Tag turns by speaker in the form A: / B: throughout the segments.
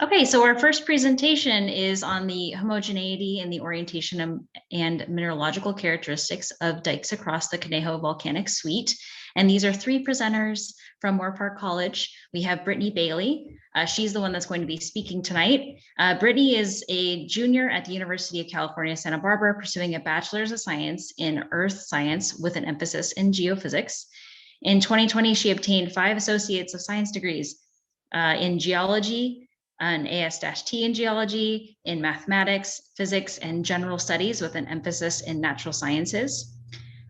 A: Okay, so our first presentation is on the homogeneity and the orientation and mineralogical characteristics of dikes across the Conejo Volcanic Suite. And these are three presenters from Moorpark College. We have Brittany Bailey. She's the one that's going to be speaking tonight. Brittany is a junior at the University of California, Santa Barbara, pursuing a bachelor's of science in earth science with an emphasis in geophysics. In 2020, she obtained 5 associates of science degrees in geology, an AS-T in geology, in mathematics, physics, and general studies with an emphasis in natural sciences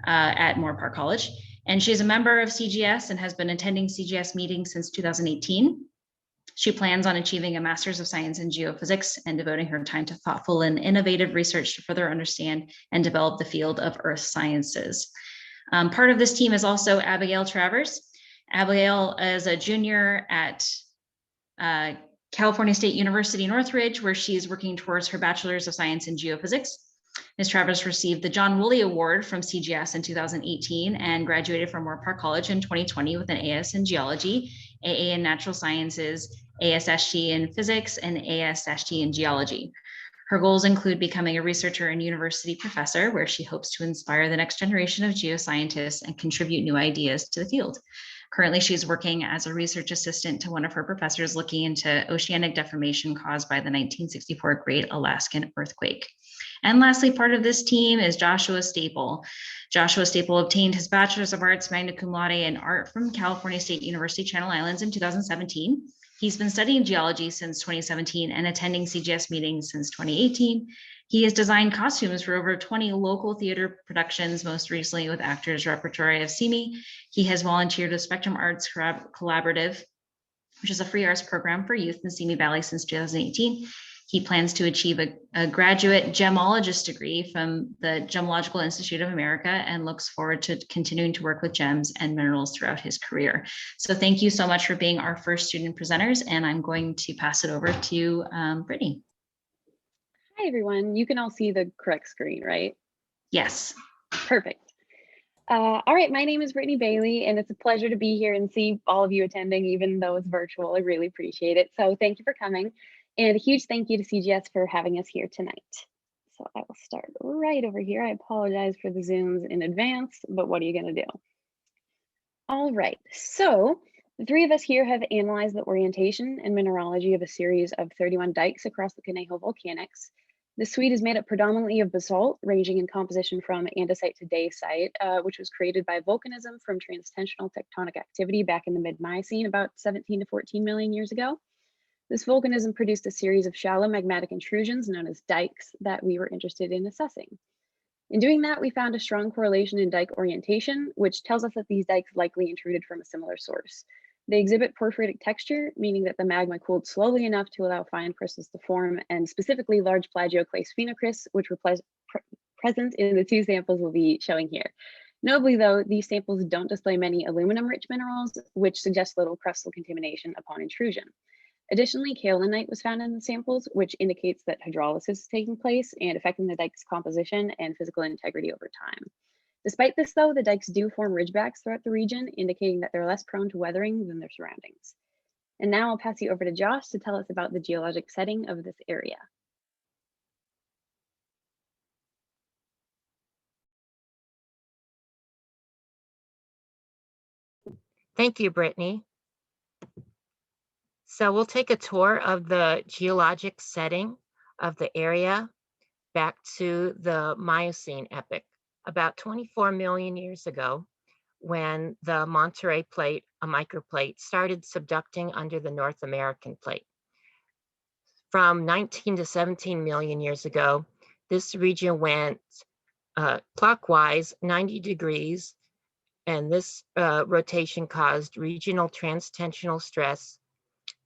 A: at Moorpark College. And she's a member of CGS and has been attending CGS meetings since 2018. She plans on achieving a Master's of Science in Geophysics and devoting her time to thoughtful and innovative research to further understand and develop the field of earth sciences. Part of this team is also Abigail Travers. Abigail is a junior at California State University, Northridge, where she is working towards her Bachelor's of Science in Geophysics. Ms. Travers received the John Woolley Award from CGS in 2018 and graduated from Moorpark College in 2020 with an AS in Geology, AA in Natural Sciences, AS-T in Physics, and AS-T in Geology. Her goals include becoming a researcher and university professor, where she hopes to inspire the next generation of geoscientists and contribute new ideas to the field. Currently, she's working as a research assistant to one of her professors looking into oceanic deformation caused by the 1964 Great Alaskan Earthquake. And lastly, part of this team is Joshua Staple. Joshua Staple obtained his Bachelor's of Arts magna cum laude in art from California State University, Channel Islands in 2017. He's been studying geology since 2017 and attending CGS meetings since 2018. He has designed costumes for over 20 local theater productions, most recently with Actors Repertory of Simi. He has volunteered with Spectrum Arts Collaborative, which is a free arts program for youth in Simi Valley since 2018. He plans to achieve a graduate gemologist degree from the Gemological Institute of America and looks forward to continuing to work with gems and minerals throughout his career. So thank you so much for being our first student presenters, and I'm going to pass it over to Brittany.
B: Hi, everyone. You can all see the correct screen, right?
A: Yes.
B: Perfect. All right, my name is Brittany Bailey, and it's a pleasure to be here and see all of you attending, even though it's virtual. I really appreciate it. So thank you for coming. And a huge thank you to CGS for having us here tonight. So I will start right over here. I apologize for the Zooms in advance, but what are you going to do? All right, so the three of us here have analyzed the orientation and mineralogy of a series of 31 dikes across the Conejo Volcanics. The suite is made up predominantly of basalt, ranging in composition from andesite to dacite, which was created by volcanism from transtensional tectonic activity back in the mid-Miocene about 17 to 14 million years ago. This volcanism produced a series of shallow magmatic intrusions known as dikes that we were interested in assessing. In doing that, we found a strong correlation in dike orientation, which tells us that these dikes likely intruded from a similar source. They exhibit porphyritic texture, meaning that the magma cooled slowly enough to allow fine crystals to form, and specifically large plagioclase phenocrysts, which were present in the 2 samples we'll be showing here. Notably, though, these samples don't display many aluminum-rich minerals, which suggests little crustal contamination upon intrusion. Additionally, kaolinite was found in the samples, which indicates that hydrolysis is taking place and affecting the dike's composition and physical integrity over time. Despite this, though, the dikes do form ridgebacks throughout the region, indicating that they're less prone to weathering than their surroundings. And now I'll pass you over to Josh to tell us about the geologic setting of this area.
C: Thank you, Brittany. So we'll take a tour of the geologic setting of the area back to the Miocene epoch, about 24 million years ago, when the Monterey Plate, a microplate, started subducting under the North American plate. From 19 to 17 million years ago, this region went clockwise 90 degrees, and this rotation caused regional transtensional stress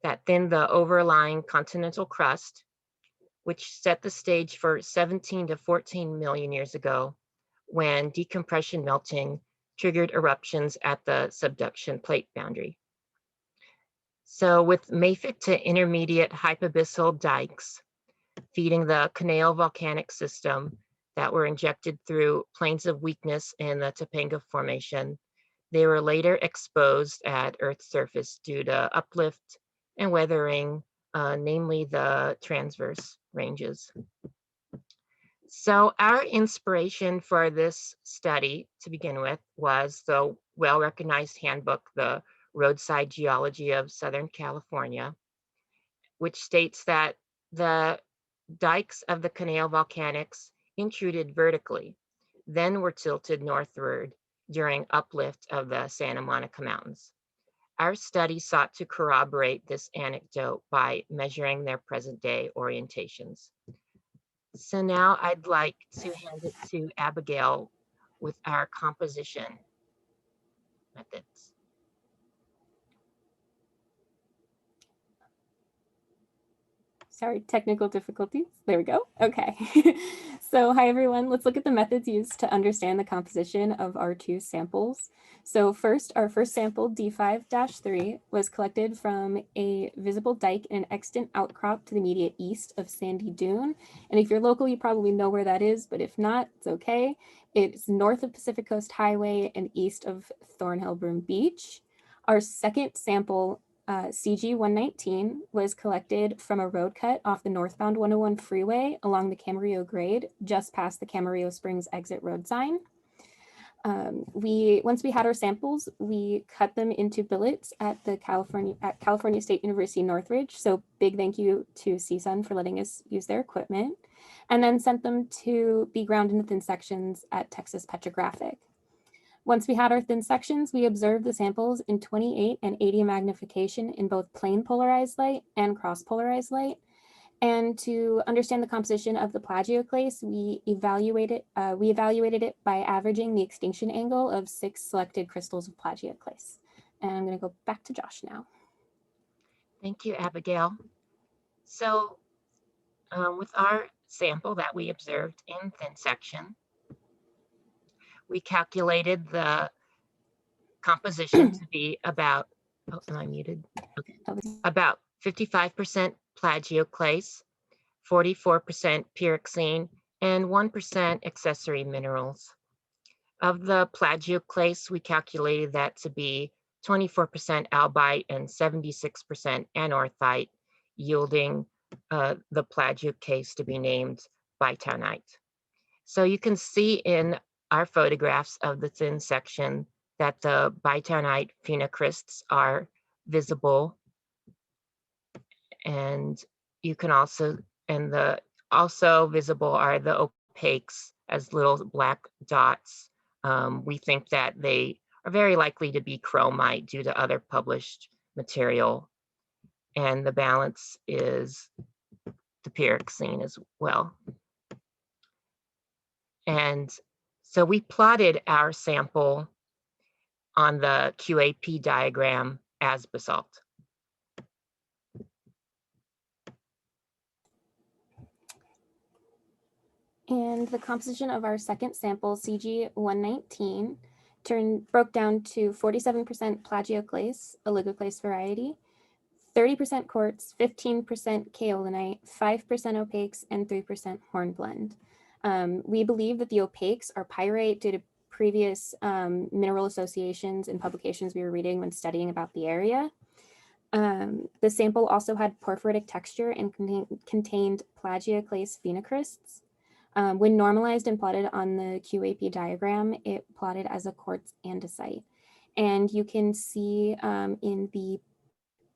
C: that thinned the overlying continental crust, which set the stage for 17 to 14 million years ago, when decompression melting triggered eruptions at the subduction plate boundary. So with mafic to intermediate hypabyssal dikes feeding the Conejo volcanic system that were injected through planes of weakness in the Topanga Formation, they were later exposed at Earth's surface due to uplift and weathering namely the transverse ranges. So our inspiration for this study to begin with was the well-recognized handbook, The Roadside Geology of Southern California, which states that the dikes of the Caneo Volcanics intruded vertically, then were tilted northward during uplift of the Santa Monica Mountains. Our study sought to corroborate this anecdote by measuring their present-day orientations. So now I'd like to hand it to Abigail with our composition methods.
D: Sorry, technical difficulties. There we go. Okay. So hi, everyone. Let's look at the methods used to understand the composition of our two samples. So first, our first sample, D5-3, was collected from a visible dike in an extant outcrop to the immediate east of Sandy Dune. And if you're local, you probably know where that is, but if not, it's okay. It's north of Pacific Coast Highway and east of Thornhill Broom Beach. Our second sample, CG119, was collected from a road cut off the northbound 101 freeway along the Camarillo grade, just past the Camarillo Springs exit road sign. Once we had our samples, we cut them into billets at California State University Northridge. So big thank you to CSUN for letting us use their equipment, and then sent them to be ground into thin sections at Texas Petrographic. Once we had our thin sections, we observed the samples in 28 and 80 magnification in both plane polarized light and cross polarized light. And to understand the composition of the plagioclase, we evaluated it by averaging the extinction angle of 6 selected crystals of plagioclase. And I'm going to go back to Josh now.
C: Thank you, Abigail. So with our sample that we observed in thin section, we calculated the composition to be about, oh, am I muted? Okay. About 55% plagioclase, 44% pyroxene, and 1% accessory minerals. Of the plagioclase, we calculated that to be 24% albite and 76% anorthite, yielding the plagioclase to be named bitaunite. So you can see in our photographs of the thin section that the bitaunite phenocrysts are visible, and you can also, also visible are the opaques as little black dots. We think that they are very likely to be chromite due to other published material, and the balance is the pyroxene as well. And so we plotted our sample on the QAP diagram as basalt.
D: And the composition of our second sample, CG119, broke down to 47% plagioclase, a oligoclase variety, 30% quartz, 15% kaolinite, 5% opaques, and 3% hornblende. We believe that the opaques are pyrite due to previous mineral associations and publications we were reading when studying about the area. The sample also had porphyritic texture and contained plagioclase phenocrysts. When normalized and plotted on the QAP diagram, it plotted as a quartz andesite. And you can see in the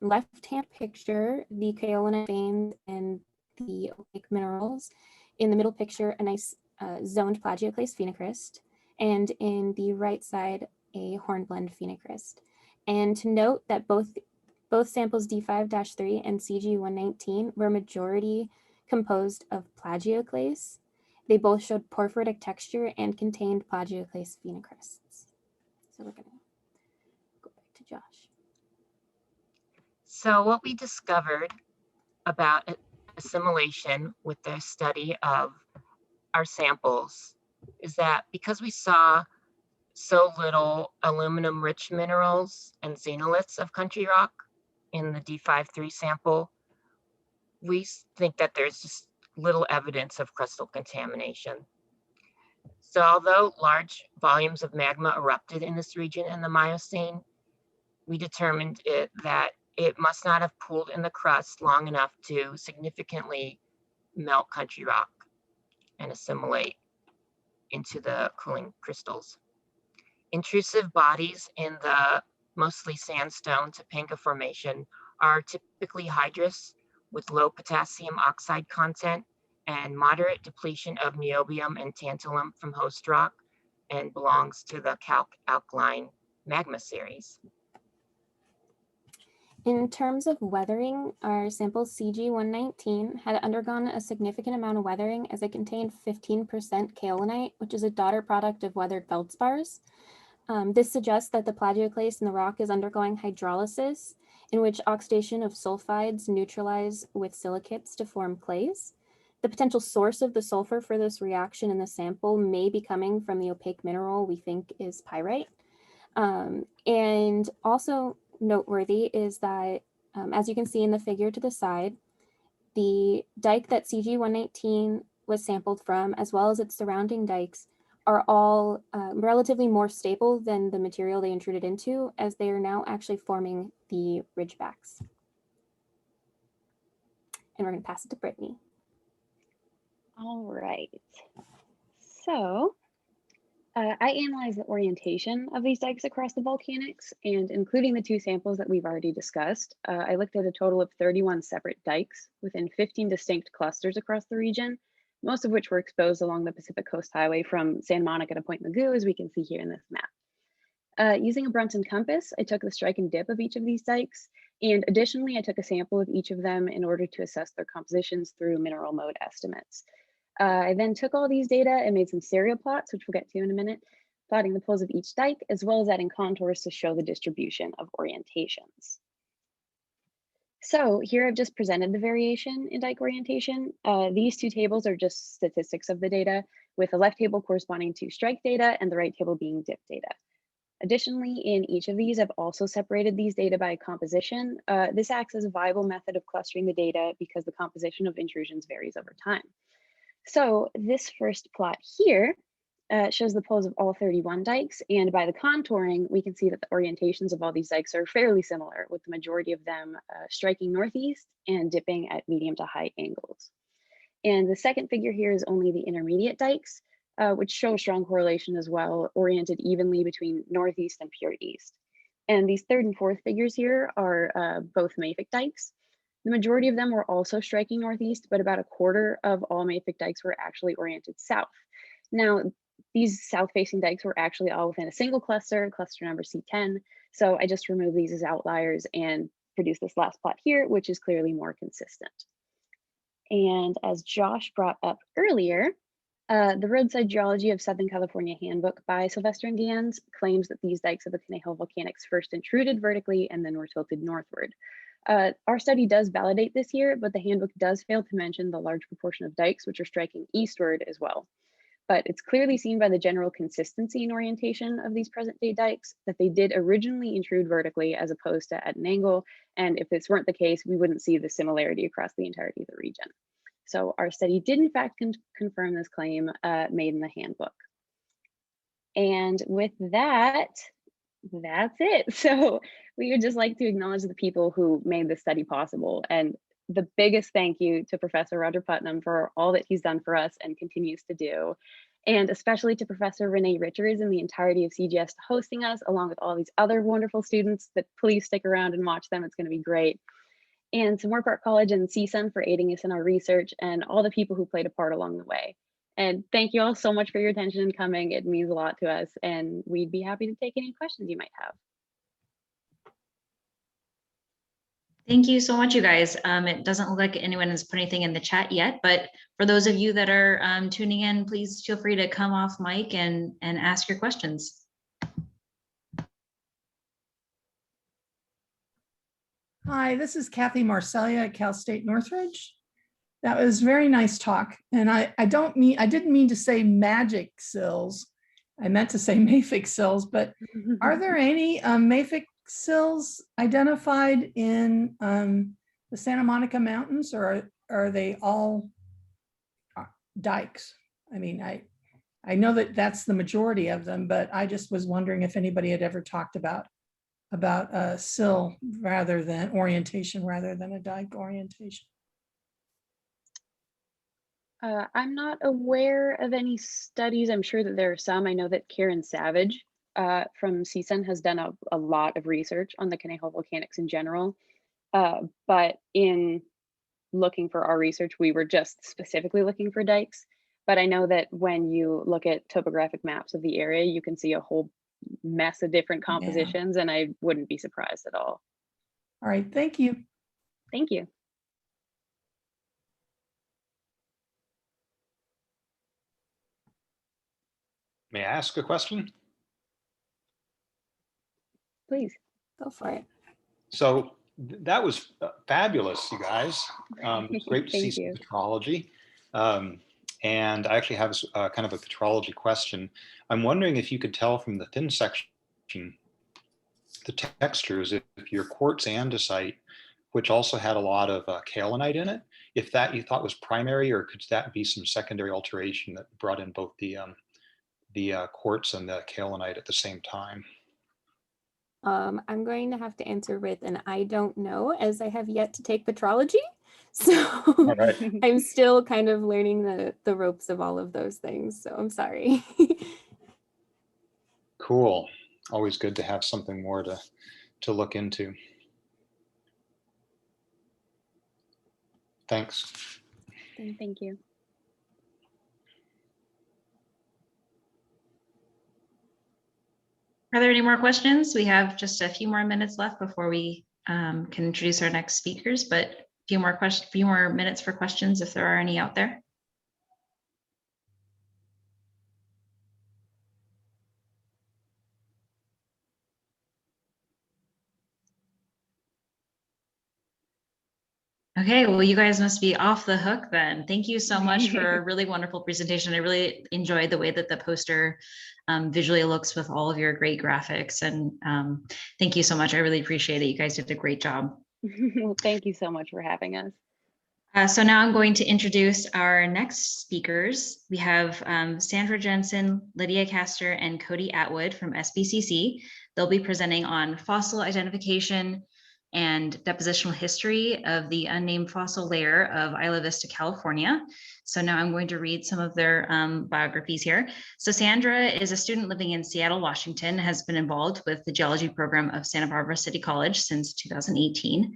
D: left-hand picture, the kaolinite veins and the opaque minerals. In the middle picture, a nice zoned plagioclase phenocryst. And in the right side, a hornblende phenocryst. And to note that both samples D5-3 and CG119 were majority composed of plagioclase. They both showed porphyritic texture and contained plagioclase phenocrysts. So we're going to go back to Josh.
C: So what we discovered about assimilation with the study of our samples is that because we saw so little aluminum-rich minerals and xenoliths of country rock in the D5-3 sample, we think that there's just little evidence of crustal contamination. So although large volumes of magma erupted in this region in the Miocene, we determined that it must not have pooled in the crust long enough to significantly melt country rock and assimilate into the cooling crystals. Intrusive bodies in the mostly sandstone Topanga Formation are typically hydrous with low potassium oxide content and moderate depletion of niobium and tantalum from host rock, and belongs to the calc-alkaline magma series.
D: In terms of weathering, our sample CG119 had undergone a significant amount of weathering as it contained 15% kaolinite, which is a daughter product of weathered feldspars. This suggests that the plagioclase in the rock is undergoing hydrolysis, in which oxidation of sulfides neutralize with silicates to form clays. The potential source of the sulfur for this reaction in the sample may be coming from the opaque mineral we think is pyrite. And also noteworthy is that, as you can see in the figure to the side, the dike that CG119 was sampled from, as well as its surrounding dikes, are all relatively more stable than the material they intruded into, as they are now actually forming the ridgebacks. And we're going to pass it to Brittany.
B: All right. So I analyzed the orientation of these dikes across the volcanics, and including the two samples that we've already discussed, I looked at a total of 31 separate dikes within 15 distinct clusters across the region, most of which were exposed along the Pacific Coast Highway from Santa Monica to Point Mugu, as we can see here in this map. Using a Brunson compass, I took the strike and dip of each of these dikes, and additionally, I took a sample of each of them in order to assess their compositions through mineral mode estimates. I then took all these data and made some serial plots, which we'll get to in a minute, plotting the poles of each dike, as well as adding contours to show the distribution of orientations. So here I've just presented the variation in dike orientation. These two tables are just statistics of the data, with the left table corresponding to strike data and the right table being dip data. Additionally, in each of these, I've also separated these data by composition. This acts as a viable method of clustering the data because the composition of intrusions varies over time. So this first plot here shows the poles of all 31 dikes, and by the contouring, we can see that the orientations of all these dikes are fairly similar, with the majority of them striking northeast and dipping at medium to high angles. And the second figure here is only the intermediate dikes, which show a strong correlation as well, oriented evenly between northeast and pure east. And these third and fourth figures here are both mafic dikes. The majority of them were also striking northeast, but about a quarter of all mafic dikes were actually oriented south. Now, these south-facing dikes were actually all within a single cluster, cluster number C10. So I just removed these as outliers and produced this last plot here, which is clearly more consistent. And as Josh brought up earlier, the Roadside Geology of Southern California Handbook by Sylvester and Gans claims that these dikes of the Conejo volcanics first intruded vertically and then were tilted northward. Our study does validate this here, but the handbook does fail to mention the large proportion of dikes which are striking eastward as well. But it's clearly seen by the general consistency and orientation of these present day dikes that they did originally intrude vertically as opposed to at an angle. And if this weren't the case, we wouldn't see the similarity across the entirety of the region. So our study did in fact confirm this claim made in the handbook. And with that, that's it. So we would just like to acknowledge the people who made this study possible. And the biggest thank you to Professor Roger Putnam for all that he's done for us and continues to do. And especially to Professor Renee Richards and the entirety of CGS hosting us, along with all these other wonderful students. That please stick around and watch them. It's going to be great. And to Moorpark College and CSUN for aiding us in our research, and all the people who played a part along the way. And thank you all so much for your attention and coming. It means a lot to us, and we'd be happy to take any questions you might have.
A: Thank you so much, you guys. It doesn't look like anyone has put anything in the chat yet, but for those of you that are tuning in, please feel free to come off mic and ask your questions.
E: Hi, this is Kathy Marcellia at Cal State Northridge. That was a very nice talk. And I didn't mean to say magic sills. I meant to say mafic sills, but are there any mafic sills identified in the Santa Monica Mountains, or are they all dikes? I mean, I know that that's the majority of them, but I just was wondering if anybody had ever talked about about a sill rather than orientation rather than a dike orientation?
B: I'm not aware of any studies. I'm sure that there are some. I know that Karen Savage from CSUN has done a lot of research on the Conejo volcanics in general. But in looking for our research, we were just specifically looking for dikes. But I know that when you look at topographic maps of the area, you can see a whole mess of different compositions, and I wouldn't be surprised at all.
E: All right, thank you.
B: Thank you.
F: May I ask a question?
B: Please.
D: Go for it.
F: So that was fabulous, you guys. It's great to see
B: Thank
F: some
B: you.
F: petrology. And I actually have kind of a petrology question. I'm wondering if you could tell from the thin section, the textures, if your quartz andesite, which also had a lot of kaolinite in it, if that you thought was primary, or could that be some secondary alteration that brought in both the quartz and the kaolinite at the same time?
D: I'm going to have to answer with an I don't know, as I have yet to take petrology. So
F: right.
D: I'm still kind of learning the ropes of all of those things. So I'm sorry.
F: Cool. Always good to have something more to look into. Thanks.
B: Thank you.
A: Are there any more questions? We have just a few more minutes left before we can introduce our next speakers, but a few more minutes for questions if there are any out there. Okay, well, you guys must be off the hook then. Thank you so much for a really wonderful presentation. I really enjoyed the way that the poster visually looks with all of your great graphics. And thank you so much. I really appreciate it. You guys did a great job.
B: Well, thank you so much for having us.
A: So now I'm going to introduce our next speakers. We have Sandra Jensen, Lydia Kaestner, and Cody Atwood from SBCC. They'll be presenting on fossil identification and depositional history of the unnamed fossil layer of Isla Vista, California. So now I'm going to read some of their biographies here. So Sandra is a student living in Seattle, Washington, has been involved with the geology program of Santa Barbara City College since 2018.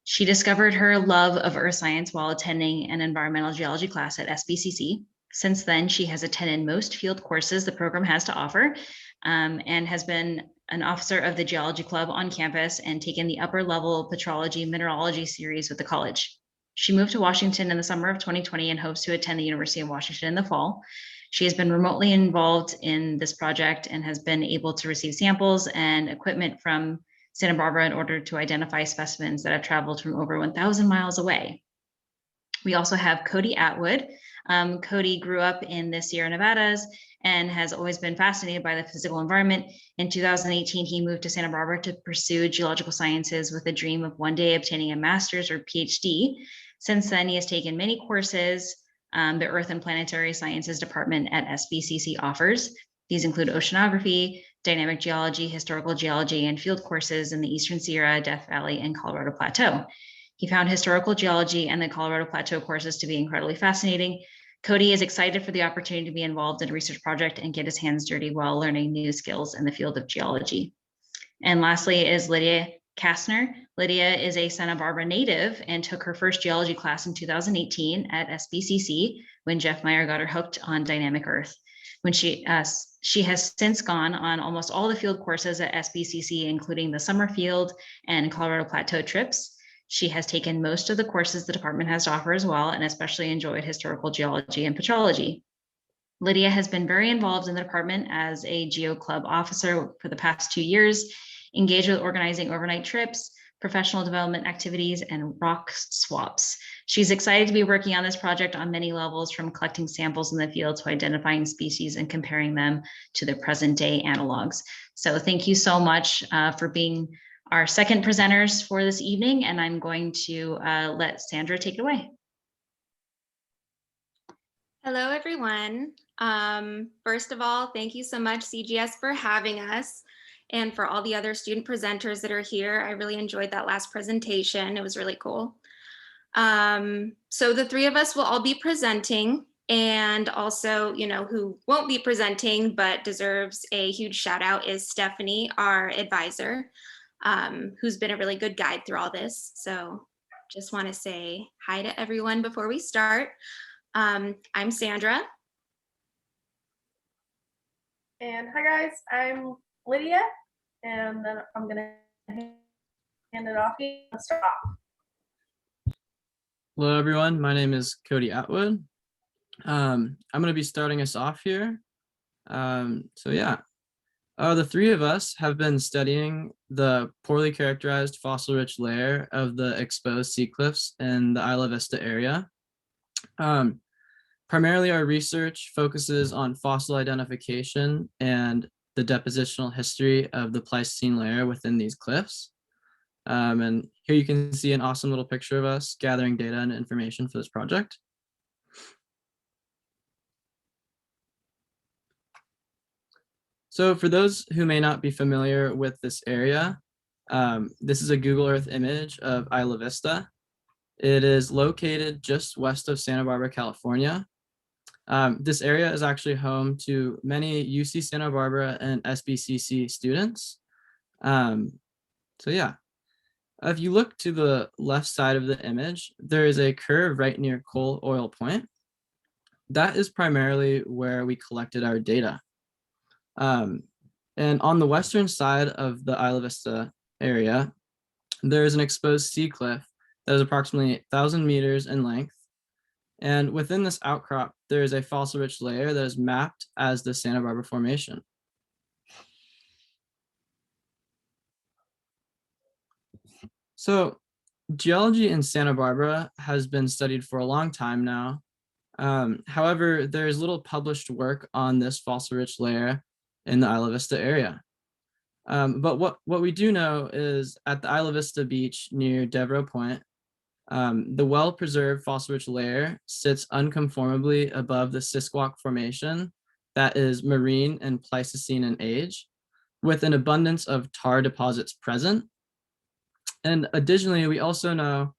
A: She discovered her love of earth science while attending an environmental geology class at SBCC. Since then, she has attended most field courses the program has to offer, and has been an officer of the geology club on campus and taken the upper level petrology mineralogy series with the college. She moved to Washington in the summer of 2020 and hopes to attend the University of Washington in the fall. She has been remotely involved in this project and has been able to receive samples and equipment from Santa Barbara in order to identify specimens that have traveled from over 1,000 miles away. We also have Cody Atwood. Cody grew up in the Sierra Nevadas and has always been fascinated by the physical environment. In 2018, he moved to Santa Barbara to pursue geological sciences with a dream of one day obtaining a master's or PhD. Since then, he has taken many courses the Earth and Planetary Sciences Department at SBCC offers. These include oceanography, dynamic geology, historical geology, and field courses in the Eastern Sierra, Death Valley, and Colorado Plateau. He found historical geology and the Colorado Plateau courses to be incredibly fascinating. Cody is excited for the opportunity to be involved in a research project and get his hands dirty while learning new skills in the field of geology. And lastly is Lydia Kastner. Lydia is a Santa Barbara native and took her first geology class in 2018 at SBCC when Jeff Meyer got her hooked on dynamic earth. When she has since gone on almost all the field courses at SBCC, including the summer field and Colorado Plateau trips. She has taken most of the courses the department has to offer as well, and especially enjoyed historical geology and petrology. Lydia has been very involved in the department as a Geo Club officer for the past 2 years, engaged with organizing overnight trips, professional development activities, and rock swaps. She's excited to be working on this project on many levels, from collecting samples in the field to identifying species and comparing them to their present day analogs. So thank you so much for being our second presenters for this evening, and I'm going to let Sandra take it away.
G: Hello, everyone. First of all, thank you so much, CGS, for having us. and for all the other student presenters that are here. I really enjoyed that last presentation. It was really cool. So the three of us will all be presenting, and also, who won't be presenting but deserves a huge shout out is Stephanie, our advisor, who's been a really good guide through all this. So just want to say hi to everyone before we start. I'm Sandra.
H: And hi guys, I'm Lydia, and then I'm gonna hand it off. Let's start off.
I: Hello everyone, my name is Cody Atwood. I'm going to be starting us off here. The three of us have been studying the poorly characterized fossil-rich layer of the exposed sea cliffs in the Isla Vista area. Primarily, our research focuses on fossil identification and the depositional history of the Pleistocene layer within these cliffs. And here you can see an awesome little picture of us gathering data and information for this project. So for those who may not be familiar with this area, this is a Google Earth image of Isla Vista. It is located just west of Santa Barbara, California. This area is actually home to many UC Santa Barbara and SBCC students. If you look to the left side of the image, there is a curve right near Coal Oil Point. That is primarily where we collected our data. And on the western side of the Isla Vista area, there is an exposed sea cliff that is approximately 1,000 meters in length. And within this outcrop, there is a fossil-rich layer that is mapped as the Santa Barbara Formation. So geology in Santa Barbara has been studied for a long time now. However, there's little published work on this fossil-rich layer in the Isla Vista area. But what we do know is at the Isla Vista beach near Devereaux Point, the well-preserved fossil-rich layer sits unconformably above the Sisquoc Formation that is marine and Pleistocene in age, with an abundance of tar deposits present. And additionally, we also know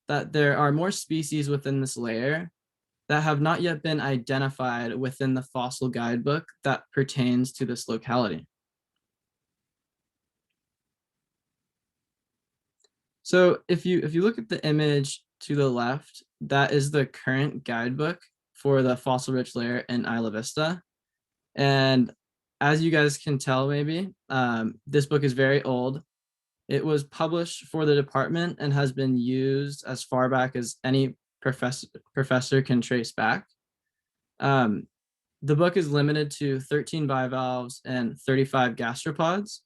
I: that there are more species within this layer that have not yet been identified within the fossil guidebook that pertains to this locality. So if you look at the image to the left, that is the current guidebook for the fossil-rich layer in Isla Vista. And as you guys can tell, maybe, this book is very old. It was published for the department and has been used as far back as any professor can trace back. The book is limited to 13 bivalves and 35 gastropods.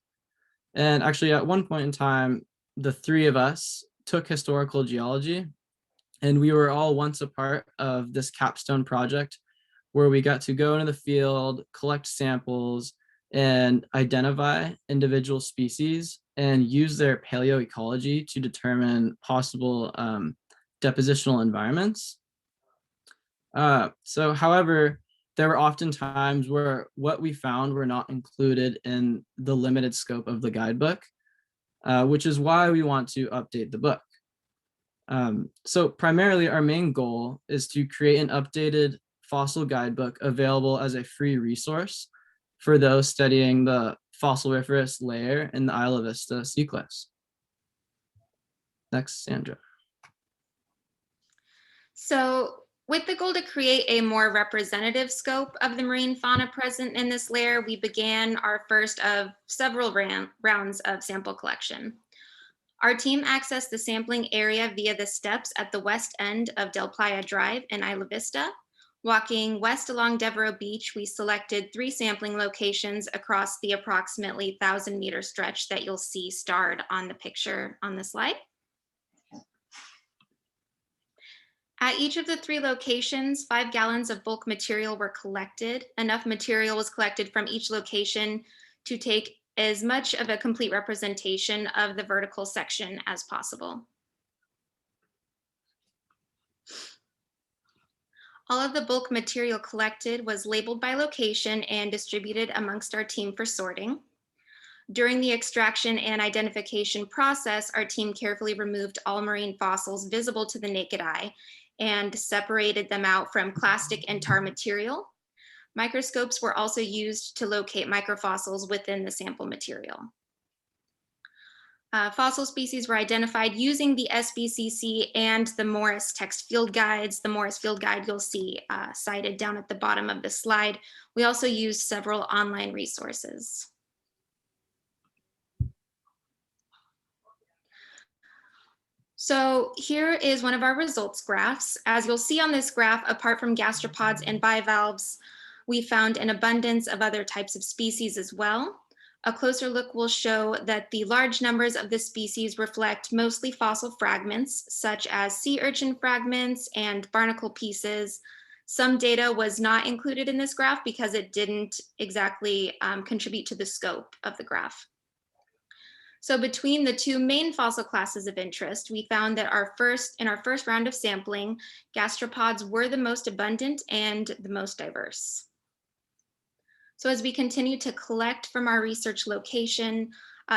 I: And actually, at one point in time, the three of us took historical geology, and we were all once a part of this capstone project where we got to go into the field, collect samples, and identify individual species and use their paleoecology to determine possible depositional environments. However, there were often times where what we found were not included in the limited scope of the guidebook, which is why we want to update the book. So primarily our main goal is to create an updated fossil guidebook available as a free resource for those studying the fossiliferous layer in the Isla Vista sea cliffs. Next, Sandra.
G: So with the goal to create a more representative scope of the marine fauna present in this layer, we began our first of several rounds of sample collection. Our team accessed the sampling area via the steps at the west end of Del Playa Drive in Isla Vista. Walking west along Devereaux Beach, we selected 3 sampling locations across the approximately 1,000-meter stretch that you'll see starred on the picture on the slide. At each of the 3 locations, 5 gallons of bulk material were collected. Enough material was collected from each location to take as much of a complete representation of the vertical section as possible. All of the bulk material collected was labeled by location and distributed amongst our team for sorting. During the extraction and identification process, our team carefully removed all marine fossils visible to the naked eye and separated them out from clastic and tar material. Microscopes were also used to locate microfossils within the sample material. Fossil species were identified using the SBCC and the Morris text field guides. The Morris field guide you'll see cited down at the bottom of the slide. We also used several online resources. So here is one of our results graphs. As you'll see on this graph, apart from gastropods and bivalves, we found an abundance of other types of species as well. A closer look will show that the large numbers of the species reflect mostly fossil fragments, such as sea urchin fragments and barnacle pieces. Some data was not included in this graph because it didn't exactly contribute to the scope of the graph. So between the two main fossil classes of interest, we found that in our first round of sampling, gastropods were the most abundant and the most diverse. So as we continue to collect from our research location,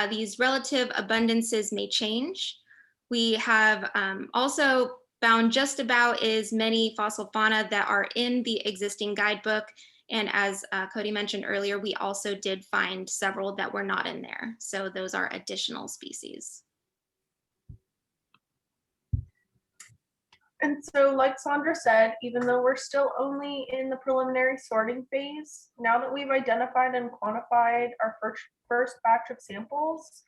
G: these relative abundances may change. We have also found just about as many fossil fauna that are in the existing guidebook. And as Cody mentioned earlier, we also did find several that were not in there. So those are additional species.
H: And so, like Sandra said, even though we're still only in the preliminary sorting phase, now that we've identified and quantified our first batch of samples,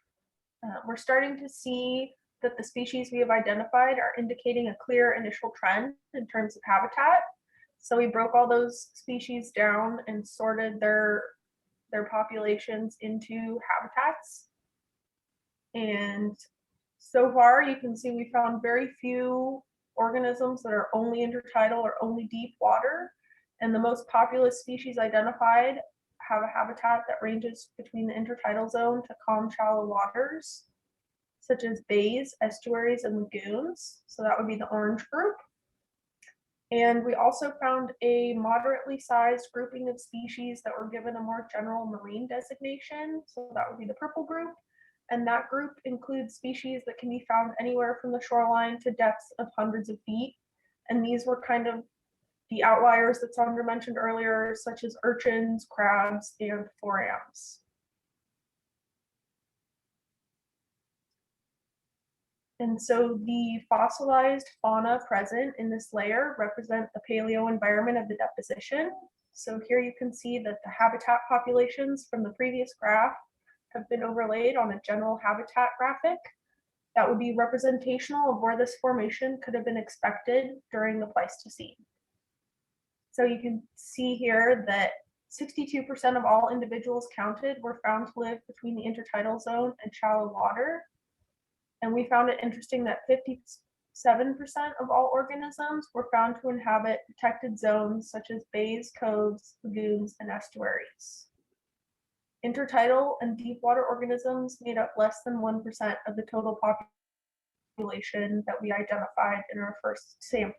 H: we're starting to see that the species we have identified are indicating a clear initial trend in terms of habitat. So we broke all those species down and sorted their populations into habitats. And so far, you can see we found very few organisms that are only intertidal or only deep water. And the most populous species identified have a habitat that ranges between the intertidal zone to calm shallow waters, such as bays, estuaries, and lagoons. So that would be the orange group. And we also found a moderately sized grouping of species that were given a more general marine designation. So that would be the purple group. And that group includes species that can be found anywhere from the shoreline to depths of hundreds of feet. And these were kind of the outliers that Sandra mentioned earlier, such as urchins, crabs, and forams. And so the fossilized fauna present in this layer represent the paleo environment of the deposition. So here you can see that the habitat populations from the previous graph have been overlaid on a general habitat graphic that would be representational of where this formation could have been expected during the Pleistocene. So you can see here that 62% of all individuals counted were found to live between the intertidal zone and shallow water. And we found it interesting that 57% of all organisms were found to inhabit protected zones such as bays, coves, lagoons, and estuaries. Intertidal and deep water organisms made up less than 1% of the total population that we identified in our first sampling.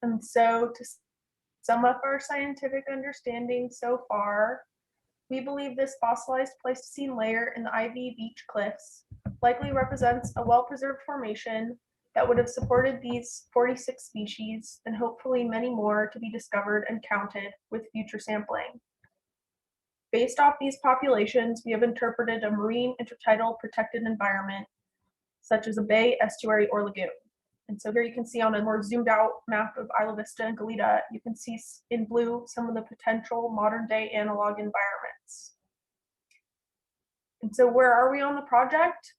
H: And so to sum up our scientific understanding so far, we believe this fossilized Pleistocene layer in the Ivy Beach cliffs likely represents a well-preserved formation that would have supported these 46 species and hopefully many more to be discovered and counted with future sampling. Based off these populations, we have interpreted a marine intertidal protected environment, such as a bay, estuary, or lagoon. And so here you can see on a more zoomed out map of Isla Vista and Goleta, you can see in blue some of the potential modern day analog environments. And so where are we on the project?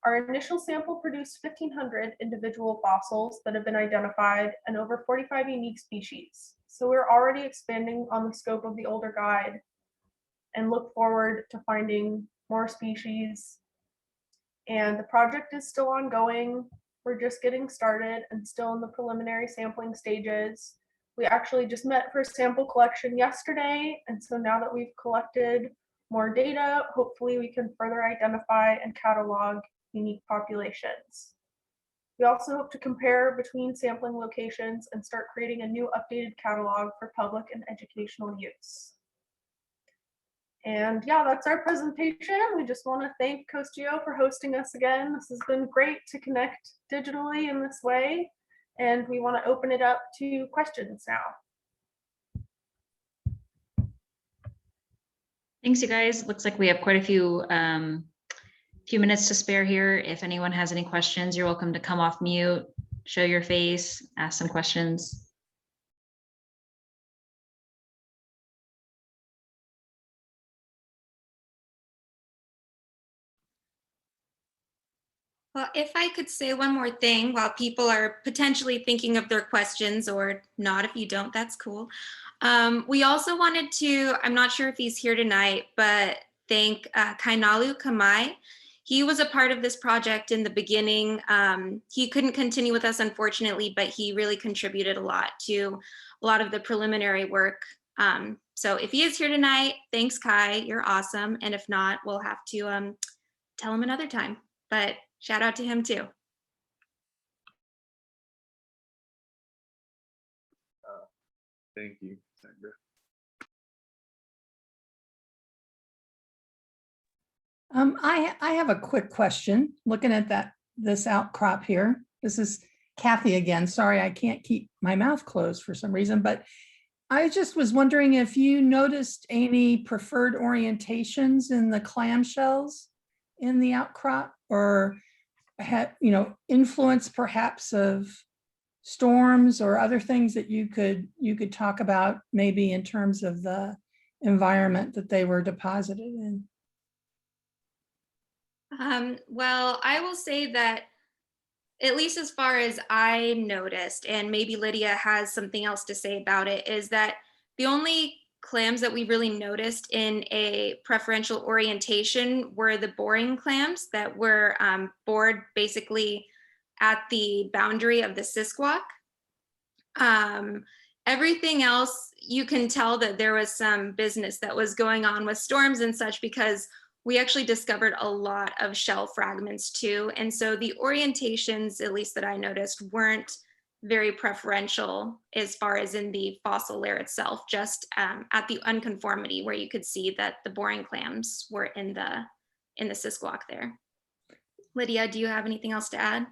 H: Our initial sample produced 1,500 individual fossils that have been identified and over 45 unique species. So we're already expanding on the scope of the older guide and look forward to finding more species. And the project is still ongoing. We're just getting started and still in the preliminary sampling stages. We actually just met for sample collection yesterday. And so now that we've collected more data, hopefully we can further identify and catalog unique populations. We also hope to compare between sampling locations and start creating a new updated catalog for public and educational use. And yeah, that's our presentation. We just want to thank CoastGeo for hosting us again. This has been great to connect digitally in this way. And we want to open it up to questions now.
A: Thanks, you guys. Looks like we have quite a few minutes to spare here. If anyone has any questions, you're welcome to come off mute, show your face, ask some questions.
G: Well, if I could say one more thing while people are potentially thinking of their questions, or not, if you don't, that's cool. We also wanted to, I'm not sure if he's here tonight, but thank Kainalu Kamai. He was a part of this project in the beginning. He couldn't continue with us, unfortunately, but he really contributed a lot to a lot of the preliminary work. So if he is here tonight, thanks, Kai, you're awesome. And if not, we'll have to tell him another time, but shout out to him too.
J: Thank you, Sandra.
E: I have a quick question. Looking at this outcrop here. This is Kathy again. Sorry, I can't keep my mouth closed for some reason, but I just was wondering if you noticed any preferred orientations in the clamshells in the outcrop, or had, influence perhaps of storms or other things that you could talk about, maybe in terms of the environment that they were deposited in.
G: Well, I will say that, at least as far as I noticed, and maybe Lydia has something else to say about it, is that the only clams that we really noticed in a preferential orientation were the boring clams that were bored basically at the boundary of the Sisquoc. Everything else, you can tell that there was some business that was going on with storms and such, because we actually discovered a lot of shell fragments too. And so the orientations, at least that I noticed, weren't very preferential as far as in the fossil layer itself, just at the unconformity, where you could see that the boring clams were in the Sisquoc there. Lydia, do you have anything else to add?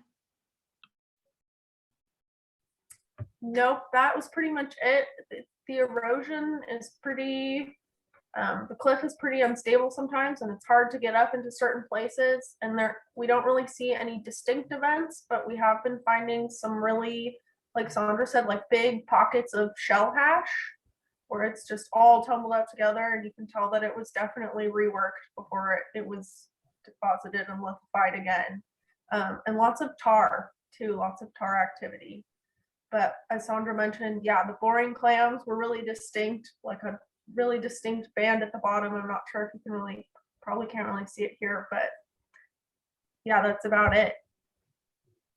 H: Nope, that was pretty much it. The erosion is pretty, the cliff is pretty unstable sometimes, and it's hard to get up into certain places. And we don't really see any distinct events, but we have been finding some really, like Sandra said, like big pockets of shell hash, where it's just all tumbled up together, and you can tell that it was definitely reworked before it was deposited and lithified again. And lots of tar too, lots of tar activity. But as Sandra mentioned, yeah, the boring clams were really distinct, like a really distinct band at the bottom. I'm not sure if you can probably can't really see it here, but yeah, that's about it.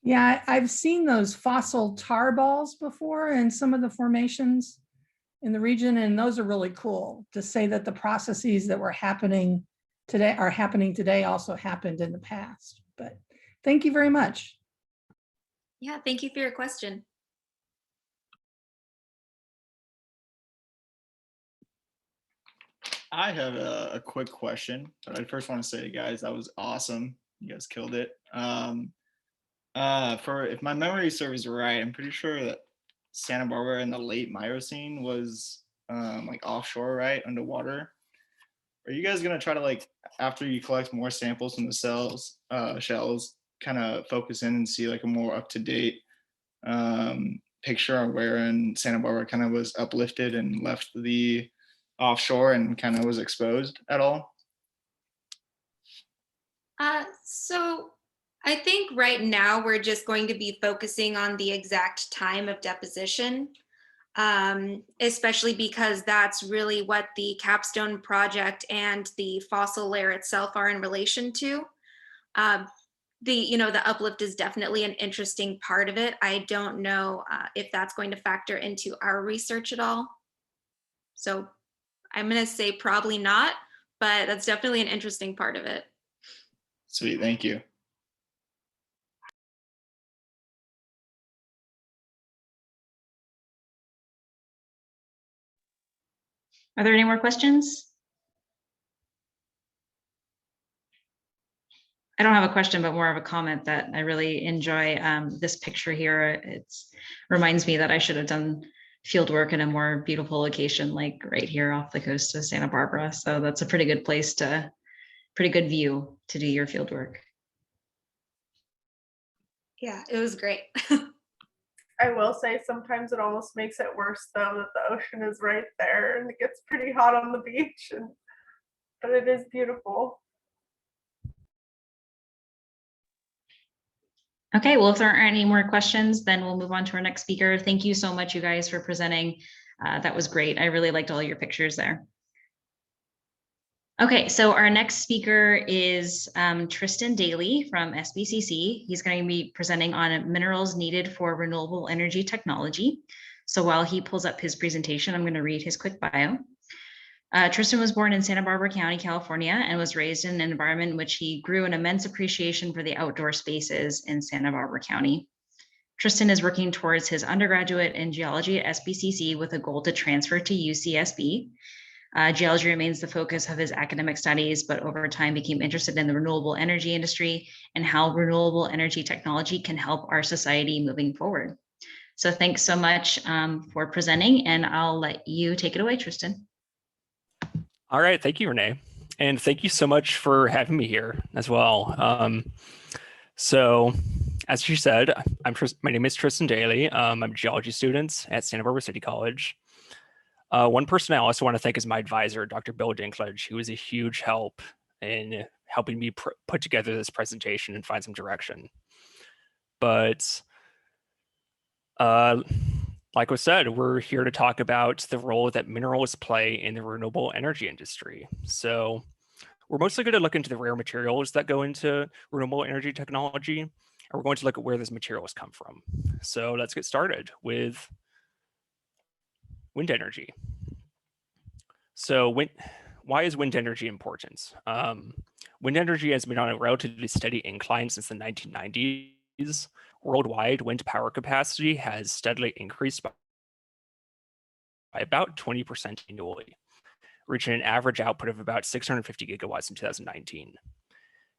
E: Yeah, I've seen those fossil tar balls before in some of the formations in the region, and those are really cool to say that the processes that were happening today also happened in the past. But thank you very much.
G: Yeah, thank you for your question.
J: I have a quick question, but I first want to say, guys, that was awesome. You guys killed it. If my memory serves right, I'm pretty sure that Santa Barbara in the late Miocene was like offshore, right, underwater. Are you guys gonna try to, like, after you collect more samples from the shells, kind of focus in and see like a more up-to-date picture of where in Santa Barbara kind of was uplifted and left the offshore and kind of was exposed at all?
G: So I think right now we're just going to be focusing on the exact time of deposition, especially because that's really what the capstone project and the fossil layer itself are in relation to. The uplift is definitely an interesting part of it. I don't know if that's going to factor into our research at all. So I'm going to say probably not, but that's definitely an interesting part of it.
J: Sweet, thank you.
A: Are there any more questions? I don't have a question, but more of a comment that I really enjoy this picture here. It reminds me that I should have done field work in a more beautiful location, like right here off the coast of Santa Barbara. So that's a pretty good place to, pretty good view to do your field work.
G: Yeah, it was great.
H: I will say sometimes it almost makes it worse though that the ocean is right there and it gets pretty hot on the beach, but it is beautiful.
A: Okay, well, if there aren't any more questions, then we'll move on to our next speaker. Thank you so much, you guys, for presenting. That was great. I really liked all your pictures there. Okay, so our next speaker is Tristan Daly from SBCC. He's going to be presenting on minerals needed for renewable energy technology. So while he pulls up his presentation, I'm going to read his quick bio. Tristan was born in Santa Barbara County, California, and was raised in an environment in which he grew an immense appreciation for the outdoor spaces in Santa Barbara County. Tristan is working towards his undergraduate in geology at SBCC with a goal to transfer to UCSB. Geology remains the focus of his academic studies, but over time became interested in the renewable energy industry and how renewable energy technology can help our society moving forward. So thanks so much for presenting, and I'll let you take it away, Tristan.
K: All right, thank you, Renee. And thank you so much for having me here as well. So as she said, my name is Tristan Daly. I'm a geology student at Santa Barbara City College. One person I also want to thank is my advisor, Dr. Bill Dinklage, who was a huge help in helping me put together this presentation and find some direction. But like was said, we're here to talk about the role that minerals play in the renewable energy industry. So we're mostly going to look into the rare materials that go into renewable energy technology, and we're going to look at where those materials come from. So let's get started with wind energy. So why is wind energy important? Wind energy has been on a relatively steady incline since the 1990s. Worldwide, wind power capacity has steadily increased by about 20% annually, reaching an average output of about 650 gigawatts in 2019.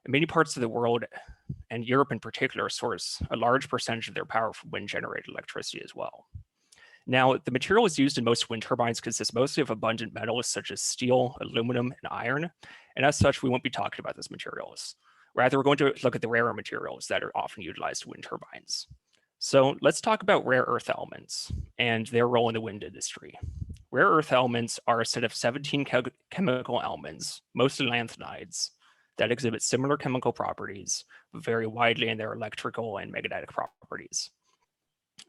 K: In many parts of the world, and Europe in particular, source a large percentage of their power from wind-generated electricity as well. Now, the materials used in most wind turbines consist mostly of abundant metals such as steel, aluminum, and iron, and as such, we won't be talking about those materials. Rather, we're going to look at the rarer materials that are often utilized in wind turbines. So let's talk about rare earth elements and their role in the wind industry. Rare earth elements are a set of 17 chemical elements, mostly lanthanides, that exhibit similar chemical properties, but vary widely in their electrical and magnetic properties.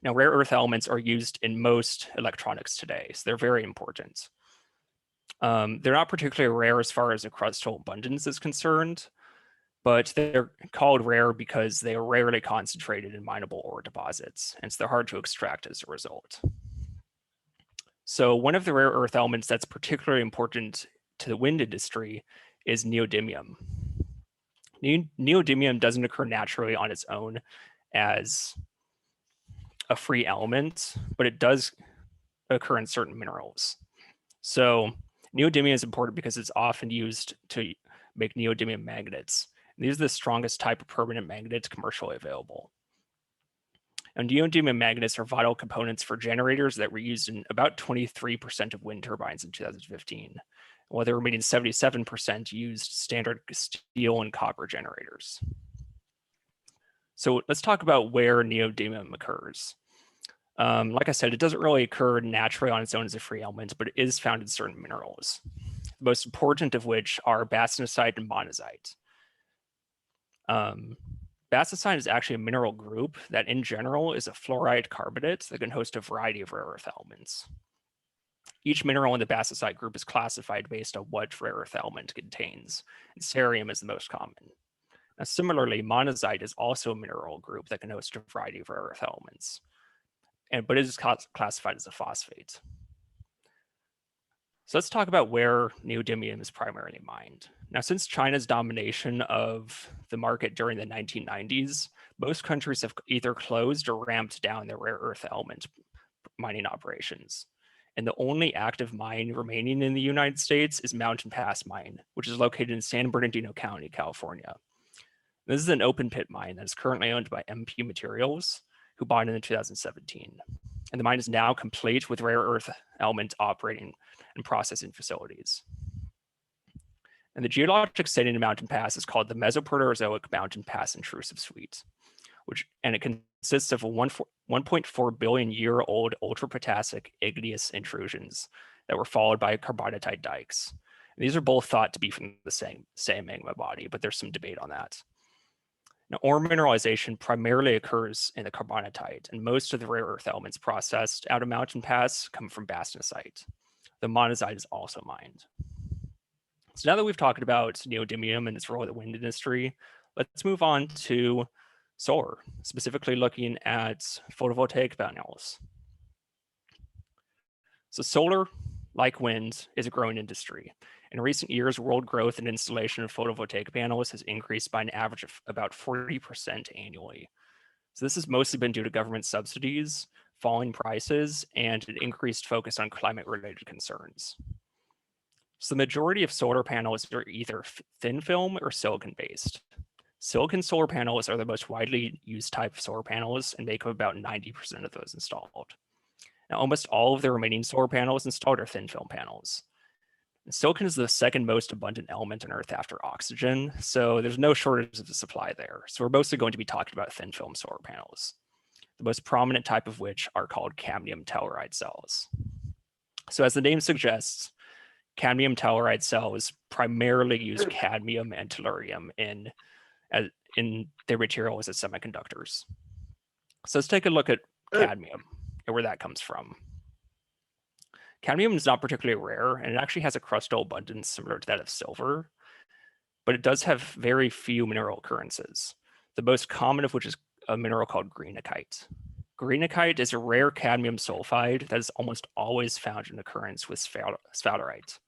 K: Now, rare earth elements are used in most electronics today, so they're very important. They're not particularly rare as far as the crustal abundance is concerned, but they're called rare because they are rarely concentrated in mineable ore deposits, and so they're hard to extract as a result. So one of the rare earth elements that's particularly important to the wind industry is neodymium. Neodymium doesn't occur naturally on its own as a free element, but it does occur in certain minerals. So neodymium is important because it's often used to make neodymium magnets. These are the strongest type of permanent magnets commercially available. And neodymium magnets are vital components for generators that were used in about 23% of wind turbines in 2015, while the remaining 77% used standard steel and copper generators. So let's talk about where neodymium occurs. Like I said, it doesn't really occur naturally on its own as a free element, but it is found in certain minerals, the most important of which are bastnasite and monazite. Bastnasite is actually a mineral group that in general is a fluoride carbonate that can host a variety of rare earth elements. Each mineral in the bastnasite group is classified based on what rare earth element it contains, and cerium is the most common. Now, similarly, monazite is also a mineral group that can host a variety of rare earth elements, but it is classified as a phosphate. So let's talk about where neodymium is primarily mined. Now, since China's domination of the market during the 1990s, most countries have either closed or ramped down their rare earth element mining operations. And the only active mine remaining in the United States is Mountain Pass Mine, which is located in San Bernardino County, California. This is an open pit mine that is currently owned by MP Materials, who bought it in 2017. And the mine is now complete with rare earth element operating and processing facilities. And the geologic setting in Mountain Pass is called the Mesoproterozoic Mountain Pass Intrusive Suite, and it consists of 1.4 billion year old ultrapotassic igneous intrusions that were followed by carbonatite dikes. And these are both thought to be from the same magma body, but there's some debate on that. Now, ore mineralization primarily occurs in the carbonatite, and most of the rare earth elements processed out of Mountain Pass come from bastnasite. The monazite is also mined. So now that we've talked about neodymium and its role in the wind industry, let's move on to solar, specifically looking at photovoltaic panels. So solar, like wind, is a growing industry. In recent years, world growth and installation of photovoltaic panels has increased by an average of about 40% annually. So this has mostly been due to government subsidies, falling prices, and an increased focus on climate-related concerns. So the majority of solar panels are either thin film or silicon-based. Silicon solar panels are the most widely used type of solar panels and make up about 90% of those installed. Now, almost all of the remaining solar panels installed are thin film panels. And silicon is the second most abundant element on Earth after oxygen, so there's no shortage of the supply there. So we're mostly going to be talking about thin film solar panels, the most prominent type of which are called cadmium telluride cells. So as the name suggests, cadmium telluride cells primarily use cadmium and tellurium in their material as semiconductors. So let's take a look at cadmium and where that comes from. Cadmium is not particularly rare, and it actually has a crustal abundance similar to that of silver, but it does have very few mineral occurrences, the most common of which is a mineral called greenachite. Greenachite is a rare cadmium sulfide that is almost always found in occurrence with sphalerite,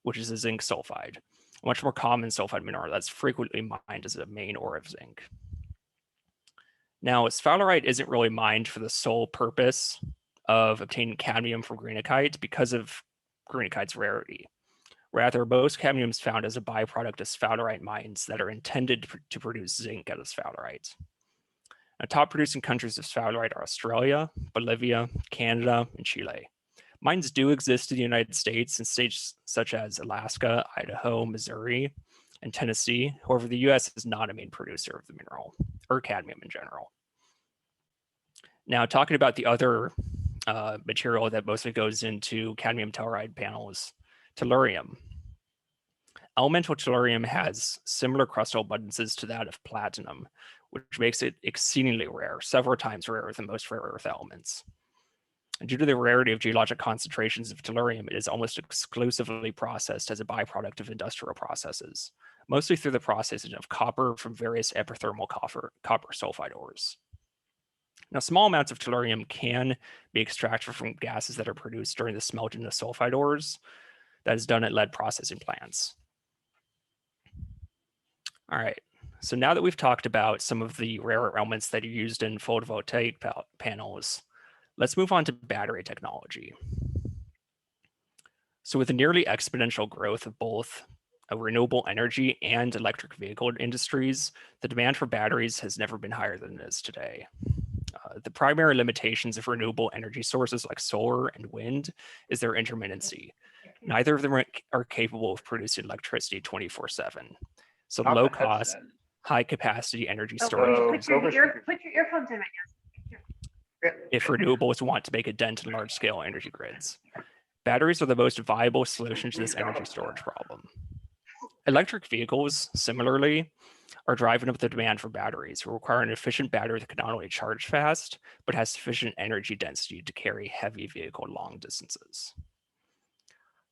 K: which is a zinc sulfide, a much more common sulfide mineral that's frequently mined as a main ore of zinc. Now, sphalerite isn't really mined for the sole purpose of obtaining cadmium from greenachite because of greenachite's rarity. Rather, most cadmium is found as a byproduct of sphalerite mines that are intended to produce zinc out of sphalerite. Now, top producing countries of sphalerite are Australia, Bolivia, Canada, and Chile. Mines do exist in the United States in states such as Alaska, Idaho, Missouri, and Tennessee. However, the US is not a main producer of the mineral, or cadmium in general. Now, talking about the other material that mostly goes into cadmium telluride panels, tellurium. Elemental tellurium has similar crustal abundances to that of platinum, which makes it exceedingly rare, several times rarer than most rare earth elements. And due to the rarity of geologic concentrations of tellurium, it is almost exclusively processed as a byproduct of industrial processes, mostly through the processing of copper from various epithermal copper sulfide ores. Now, small amounts of tellurium can be extracted from gases that are produced during the smelting of sulfide ores that is done at lead processing plants. All right, so now that we've talked about some of the rare elements that are used in photovoltaic panels, let's move on to battery technology. So with the nearly exponential growth of both renewable energy and electric vehicle industries, the demand for batteries has never been higher than it is today. The primary limitations of renewable energy sources like solar and wind is their intermittency. Neither of them are capable of producing electricity 24/7. So low cost, high capacity energy storage.
L: Put your earphones in
K: If renewables want to make a dent in large scale energy grids. Batteries are the most viable solution to this energy storage problem. Electric vehicles, similarly, are driving up the demand for batteries, who require an efficient battery that can not only charge fast, but has sufficient energy density to carry heavy vehicle long distances.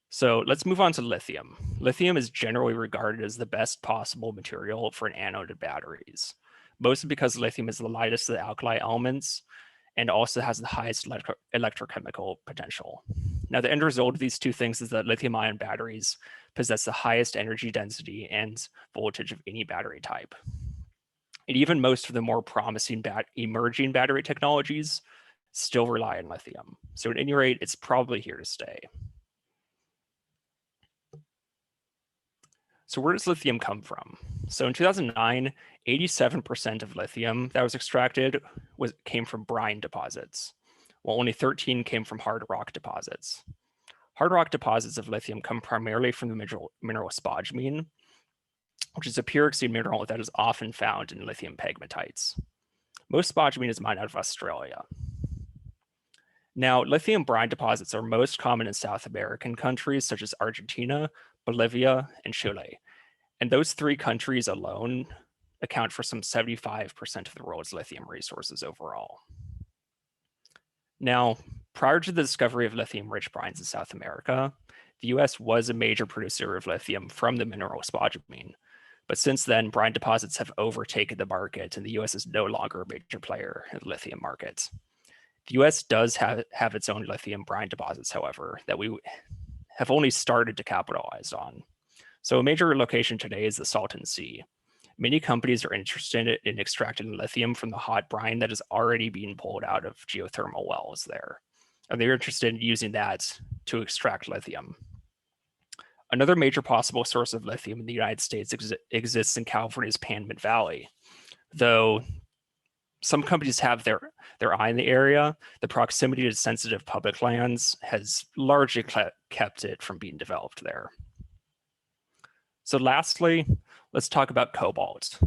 K: So let's move on to lithium. Lithium is generally regarded as the best possible material for an anode in batteries, mostly because lithium is the lightest of the alkali elements and also has the highest electrochemical potential. Now, the end result of these two things is that lithium-ion batteries possess the highest energy density and voltage of any battery type. And even most of the more promising emerging battery technologies still rely on lithium. So at any rate, it's probably here to stay. So where does lithium come from? So in 2009, 87% of lithium that was extracted came from brine deposits, while only 13 came from hard rock deposits. Hard rock deposits of lithium come primarily from the mineral spodumene, which is a pyroxene mineral that is often found in lithium pegmatites. Most spodumene is mined out of Australia. Now, lithium brine deposits are most common in South American countries such as Argentina, Bolivia, and Chile. And those three countries alone account for some 75% of the world's lithium resources overall. Now, prior to the discovery of lithium-rich brines in South America, the US was a major producer of lithium from the mineral spodumene. But since then, brine deposits have overtaken the market, and the US is no longer a major player in the lithium market. The US does have its own lithium brine deposits, however, that we have only started to capitalize on. So a major location today is the Salton Sea. Many companies are interested in extracting lithium from the hot brine that is already being pulled out of geothermal wells there. And they're interested in using that to extract lithium. Another major possible source of lithium in the United States exists in California's Panamint Valley. Though some companies have their eye in the area, the proximity to sensitive public lands has largely kept it from being developed there. So lastly, let's talk about cobalt.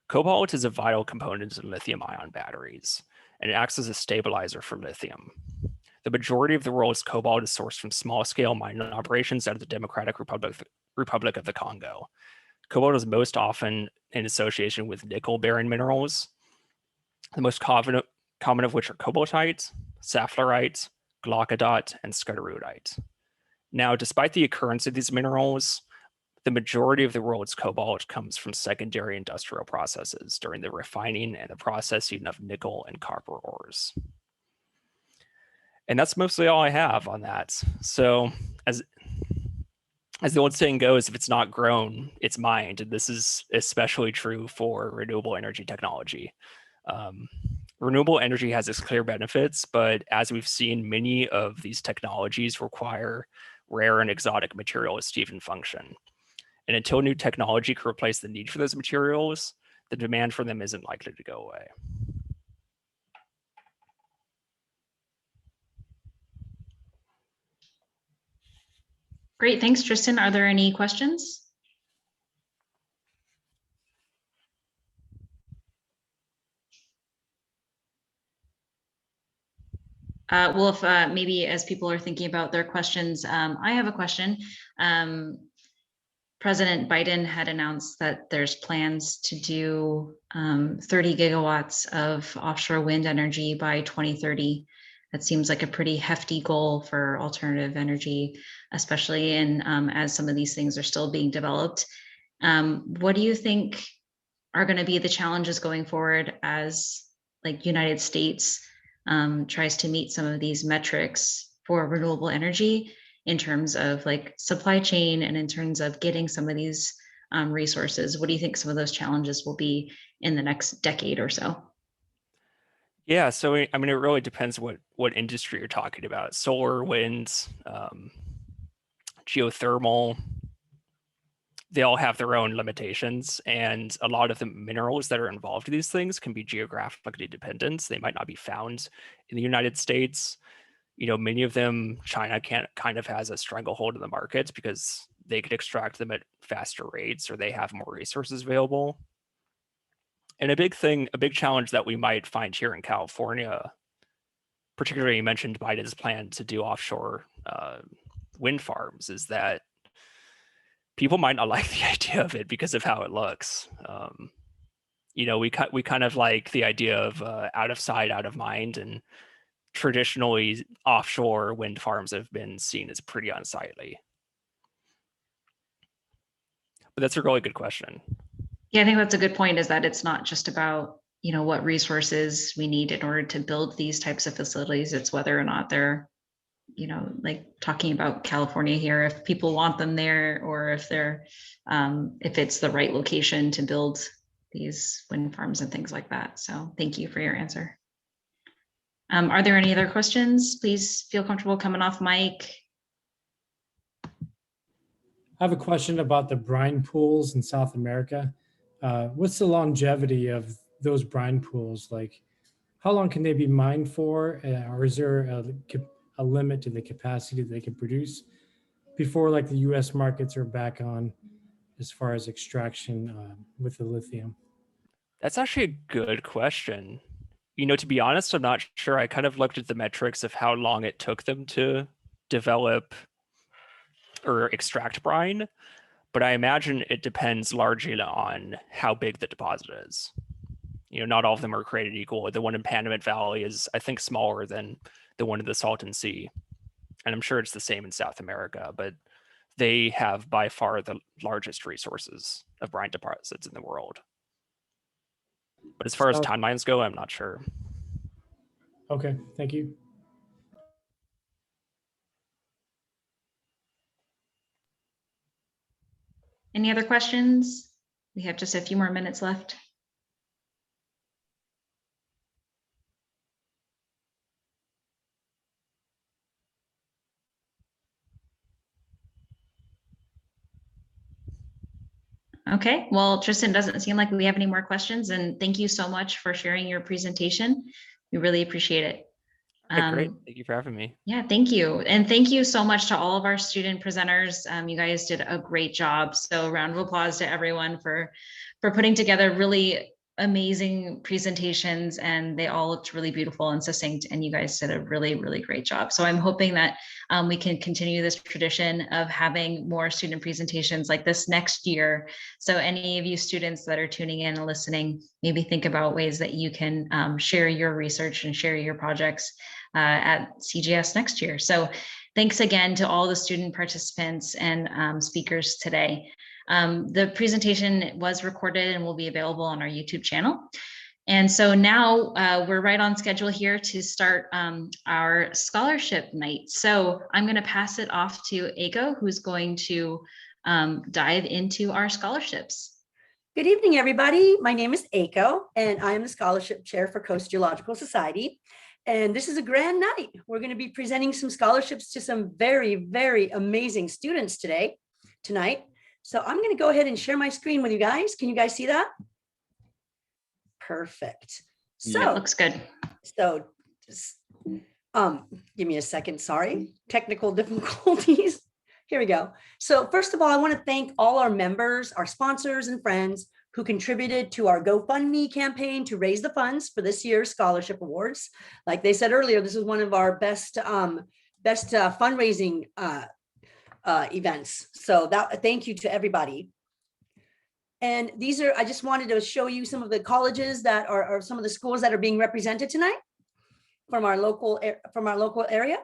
K: Cobalt is a vital component in lithium-ion batteries, and it acts as a stabilizer for lithium. The majority of the world's cobalt is sourced from small-scale mining operations out of the Democratic Republic of the Congo. Cobalt is most often in association with nickel-bearing minerals, the most common of which are cobaltite, safflerite, glaucodot, and scutterudite. Now, despite the occurrence of these minerals, the majority of the world's cobalt comes from secondary industrial processes during the refining and the processing of nickel and copper ores. And that's mostly all I have on that. So as the old saying goes, if it's not grown, it's mined. And this is especially true for renewable energy technology. Renewable energy has its clear benefits, but as we've seen, many of these technologies require rare and exotic materials to even function. And until new technology can replace the need for those materials, the demand for them isn't likely to go away.
A: Great, thanks, Tristan. Are there any questions? Well, if maybe as people are thinking about their questions, I have a question. President Biden had announced that there's plans to do 30 gigawatts of offshore wind energy by 2030. That seems like a pretty hefty goal for alternative energy, especially in as some of these things are still being developed. What do you think are going to be the challenges going forward as like United States tries to meet some of these metrics for renewable energy in terms of like supply chain and in terms of getting some of these resources? What do you think some of those challenges will be in the next decade or so?
K: Yeah, so I mean, it really depends what industry you're talking about. Solar, wind, geothermal, they all have their own limitations, and a lot of the minerals that are involved in these things can be geographically dependent. They might not be found in the United States. You know, many of them, China kind of has a stranglehold in the markets because they could extract them at faster rates or they have more resources available. And a big challenge that we might find here in California, particularly you mentioned Biden's plan to do offshore wind farms, is that people might not like the idea of it because of how it looks. You know, we kind of like the idea of out of sight, out of mind, and traditionally offshore wind farms have been seen as pretty unsightly. But that's a really good question.
A: Yeah, I think that's a good point, is that it's not just about, you know, what resources we need in order to build these types of facilities. It's whether or not they're, you know, like talking about California here, if people want them there, or if they're, if it's the right location to build these wind farms and things like that. So thank you for your answer. Are there any other questions? Please feel comfortable coming off mic.
L: I have a question about the brine pools in South America. What's the longevity of those brine pools? Like, how long can they be mined for? Or is there a limit to the capacity they can produce before like the US markets are back on as far as extraction with the lithium?
K: That's actually a good question. You know, to be honest, I'm not sure. I kind of looked at the metrics of how long it took them to develop or extract brine, but I imagine it depends largely on how big the deposit is. You know, not all of them are created equal. The one in Panamint Valley is, I think, smaller than the one in the Salton Sea. And I'm sure it's the same in South America, but they have by far the largest resources of brine deposits in the world. But as far as timelines go, I'm not sure.
L: Okay, thank you.
A: Any other questions? We have just a few more minutes left. Okay, well, Tristan, doesn't seem like we have any more questions, and thank you so much for sharing your presentation. We really appreciate it.
K: Okay, great. Thank you for having me.
A: Yeah, thank you. And thank you so much to all of our student presenters. You guys did a great job. So round of applause to everyone for putting together really amazing presentations, and they all looked really beautiful and succinct, and you guys did a really, really great job. So I'm hoping that we can continue this tradition of having more student presentations like this next year. So any of you students that are tuning in and listening, maybe think about ways that you can share your research and share your projects at CGS next year. So thanks again to all the student participants and speakers today. The presentation was recorded and will be available on our YouTube channel. And so now we're right on schedule here to start our scholarship night. So I'm going to pass it off to Eiko, who's going to dive into our scholarships.
M: Good evening, everybody. My name is Eiko, and I am the scholarship chair for Coast Geological Society. And this is a grand night. We're going to be presenting some scholarships to some very, very amazing students tonight. So I'm going to go ahead and share my screen with you guys. Can you guys see that? Perfect. So
A: yeah, looks good.
M: So just give me a second. Sorry, technical difficulties. Here we go. So first of all, I want to thank all our members, our sponsors and friends who contributed to our GoFundMe campaign to raise the funds for this year's scholarship awards. Like they said earlier, this is one of our best fundraising events. So thank you to everybody. And these are, I just wanted to show you some of the colleges that are some of the schools that are being represented tonight from our local area.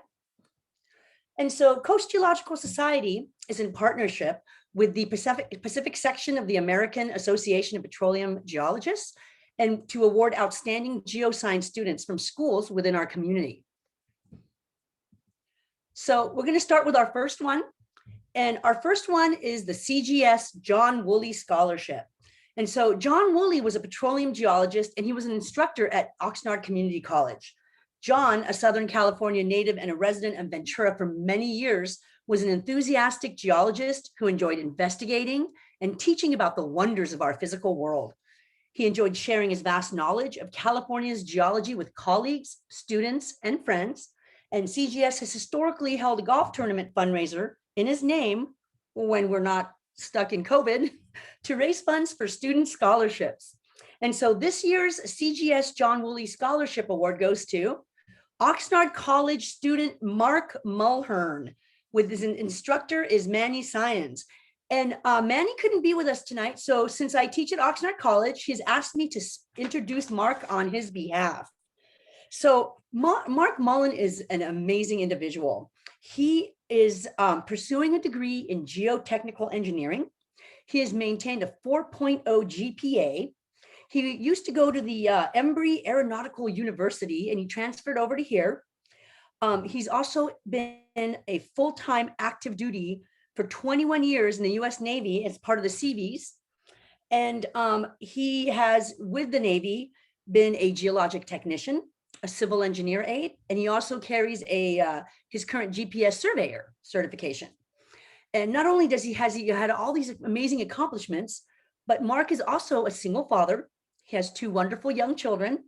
M: And so Coast Geological Society is in partnership with the Pacific section of the American Association of Petroleum Geologists, and to award outstanding geoscience students from schools within our community. So we're going to start with our first one. And our first one is the CGS John Woolley Scholarship. And so John Woolley was a petroleum geologist, and he was an instructor at Oxnard Community College. John, a Southern California native and a resident of Ventura for many years, was an enthusiastic geologist who enjoyed investigating and teaching about the wonders of our physical world. He enjoyed sharing his vast knowledge of California's geology with colleagues, students, and friends. And CGS has historically held a golf tournament fundraiser in his name, when we're not stuck in COVID, to raise funds for student scholarships. And so this year's CGS John Woolley Scholarship Award goes to Oxnard College student Mark Mulhern, with his instructor is Manny Science. And Manny couldn't be with us tonight. So since I teach at Oxnard College, he's asked me to introduce Mark on his behalf. So Mark Mullen is an amazing individual. He is pursuing a degree in geotechnical engineering. He has maintained a 4.0 GPA. He used to go to the Embry Aeronautical University, and he transferred over to here. He's also been a full-time active duty for 21 years in the US Navy as part of the Seabees. And he has, with the Navy, been a geologic technician, a civil engineer aide, and he also carries his current GPS surveyor certification. And not only has he had all these amazing accomplishments, but Mark is also a single father. He has 2 wonderful young children,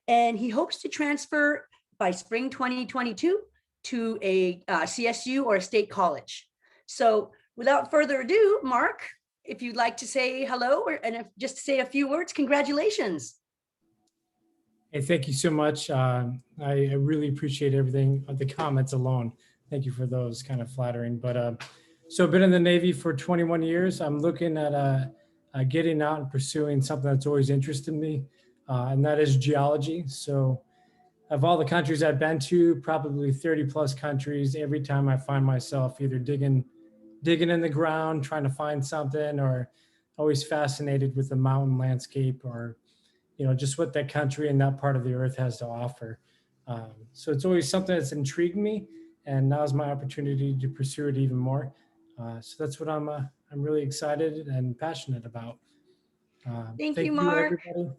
M: and he hopes to transfer by spring 2022 to a CSU or a state college. So without further ado, Mark, if you'd like to say hello and just to say a few words, congratulations.
L: Hey, thank you so much. I really appreciate everything, the comments alone. Thank you for those, kind of flattering. But so I've been in the Navy for 21 years. I'm looking at getting out and pursuing something that's always interested me, and that is geology. So of all the countries I've been to, probably 30 plus countries, every time I find myself either digging in the ground, trying to find something, or always fascinated with the mountain landscape, or just what that country and that part of the earth has to offer. So it's always something that's intrigued me, and now's my opportunity to pursue it even more. So that's what I'm really excited and passionate about.
M: Thank you, Mark.
L: Everybody.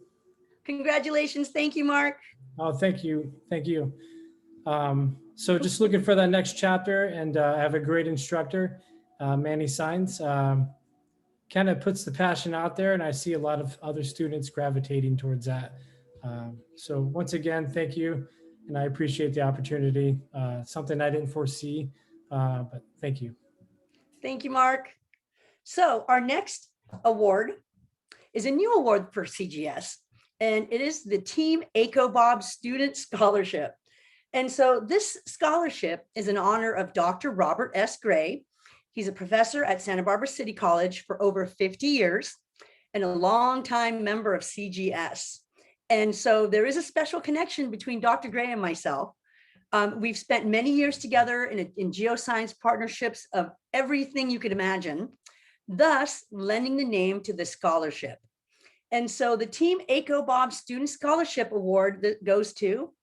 M: Congratulations. Thank you, Mark.
L: Oh, thank you. Thank you. So just looking for that next chapter, and I have a great instructor, Manny Signs. Kind of puts the passion out there, and I see a lot of other students gravitating towards that. So once again, thank you, and I appreciate the opportunity. Something I didn't foresee, but thank you.
M: Thank you, Mark. So our next award is a new award for CGS, and it is the Team EcoBob Student Scholarship. And so this scholarship is in honor of Dr. Robert S. Gray. He's a professor at Santa Barbara City College for over 50 years and a longtime member of CGS. And so there is a special connection between Dr. Gray and myself. We've spent many years together in geoscience partnerships of everything you could imagine, thus lending the name to the scholarship. And so the Team EcoBob Student Scholarship Award that goes to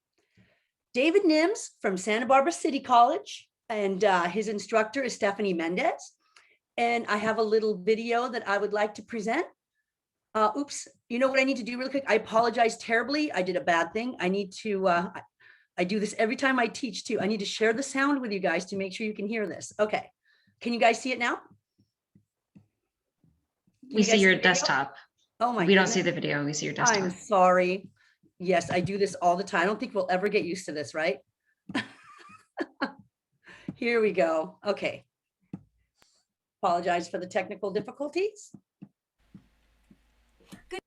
M: David Nims from Santa Barbara City College, and his instructor is Stephanie Mendez. And I have a little video that I would like to present. Oops, you know what I need to do really quick? I apologize terribly. I did a bad thing. I need to, I do this every time I teach too. I need to share the sound with you guys to make sure you can hear this. Okay, can you guys see it now?
A: We see your desktop.
M: Oh my
A: We don't see the video, we see your desktop.
M: I'm sorry. Yes, I do this all the time. I don't think we'll ever get used to this, right? Here we go. Okay. Apologize for the technical difficulties.
N: Good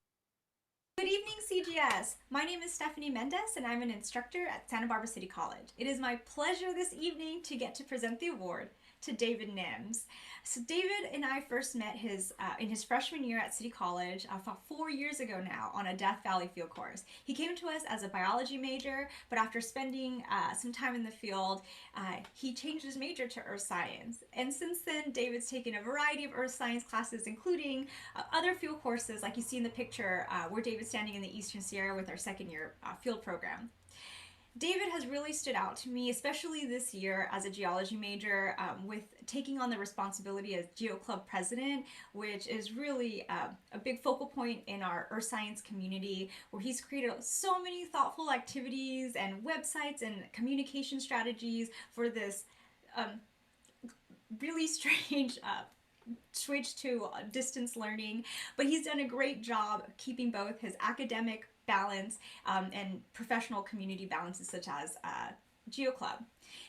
N: evening, CGS. My name is Stephanie Mendez, and I'm an instructor at Santa Barbara City College. It is my pleasure this evening to get to present the award to David Nims. So David and I first met in his freshman year at City College about 4 years ago now on a Death Valley field course. He came to us as a biology major, but after spending some time in the field, he changed his major to earth science. And since then, David's taken a variety of earth science classes, including other field courses like you see in the picture where David's standing in the Eastern Sierra with our second year field program. David has really stood out to me, especially this year as a geology major, with taking on the responsibility as Geo Club president, which is really a big focal point in our earth science community, where he's created so many thoughtful activities and websites and communication strategies for this really strange switch to distance learning. But he's done a great job keeping both his academic balance and professional community balances, such as Geo Club.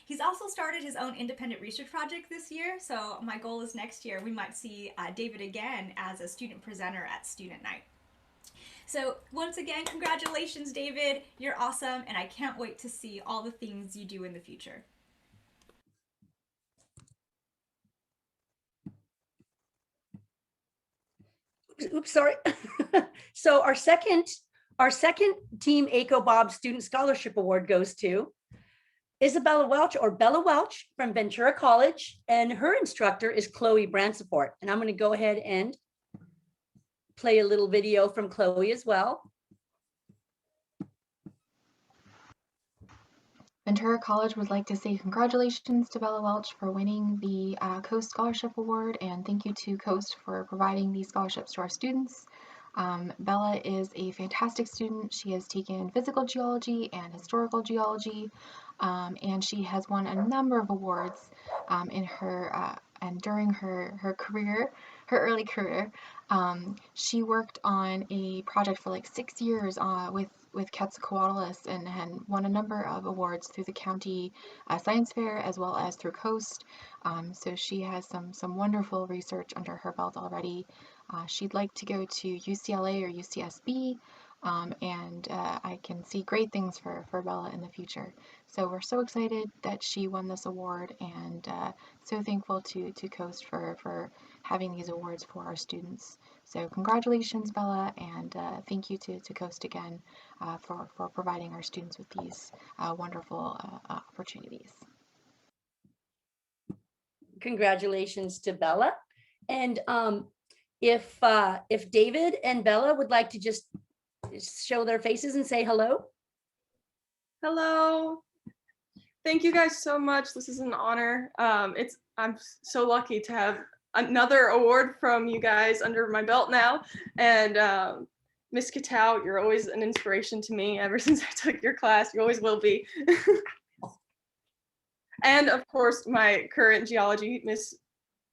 N: He's also started his own independent research project this year, so my goal is next year we might see David again as a student presenter at Student Night. So once again, congratulations, David. You're awesome, and I can't wait to see all the things you do in the future.
M: Oops, sorry. So our second Team EcoBob Student Scholarship Award goes to Isabella Welch, or Bella Welch, from Ventura College, and her instructor is Chloe Branseport. And I'm going to go ahead and play a little video from Chloe as well.
O: Ventura College would like to say congratulations to Bella Welch for winning the Coast Scholarship Award, and thank you to Coast for providing these scholarships to our students. Bella is a fantastic student. She has taken physical geology and historical geology, and she has won a number of awards in her and during her career, her early career. She worked on a project for like 6 years with Quetzalcoatlus and won a number of awards through the county science fair as well as through Coast. So she has some wonderful research under her belt already. She'd like to go to UCLA or UCSB, and I can see great things for Bella in the future. So we're so excited that she won this award, and so thankful to Coast for having these awards for our students. So congratulations, Bella, and thank you to Coast again for providing our students with these wonderful opportunities.
M: Congratulations to Bella. And if David and Bella would like to just show their faces and say hello.
P: Hello. Thank you guys so much. This is an honor. I'm so lucky to have another award from you guys under my belt now. And Miss Katau, you're always an inspiration to me ever since I took your class. You always will be. And of course, my current geology, Miss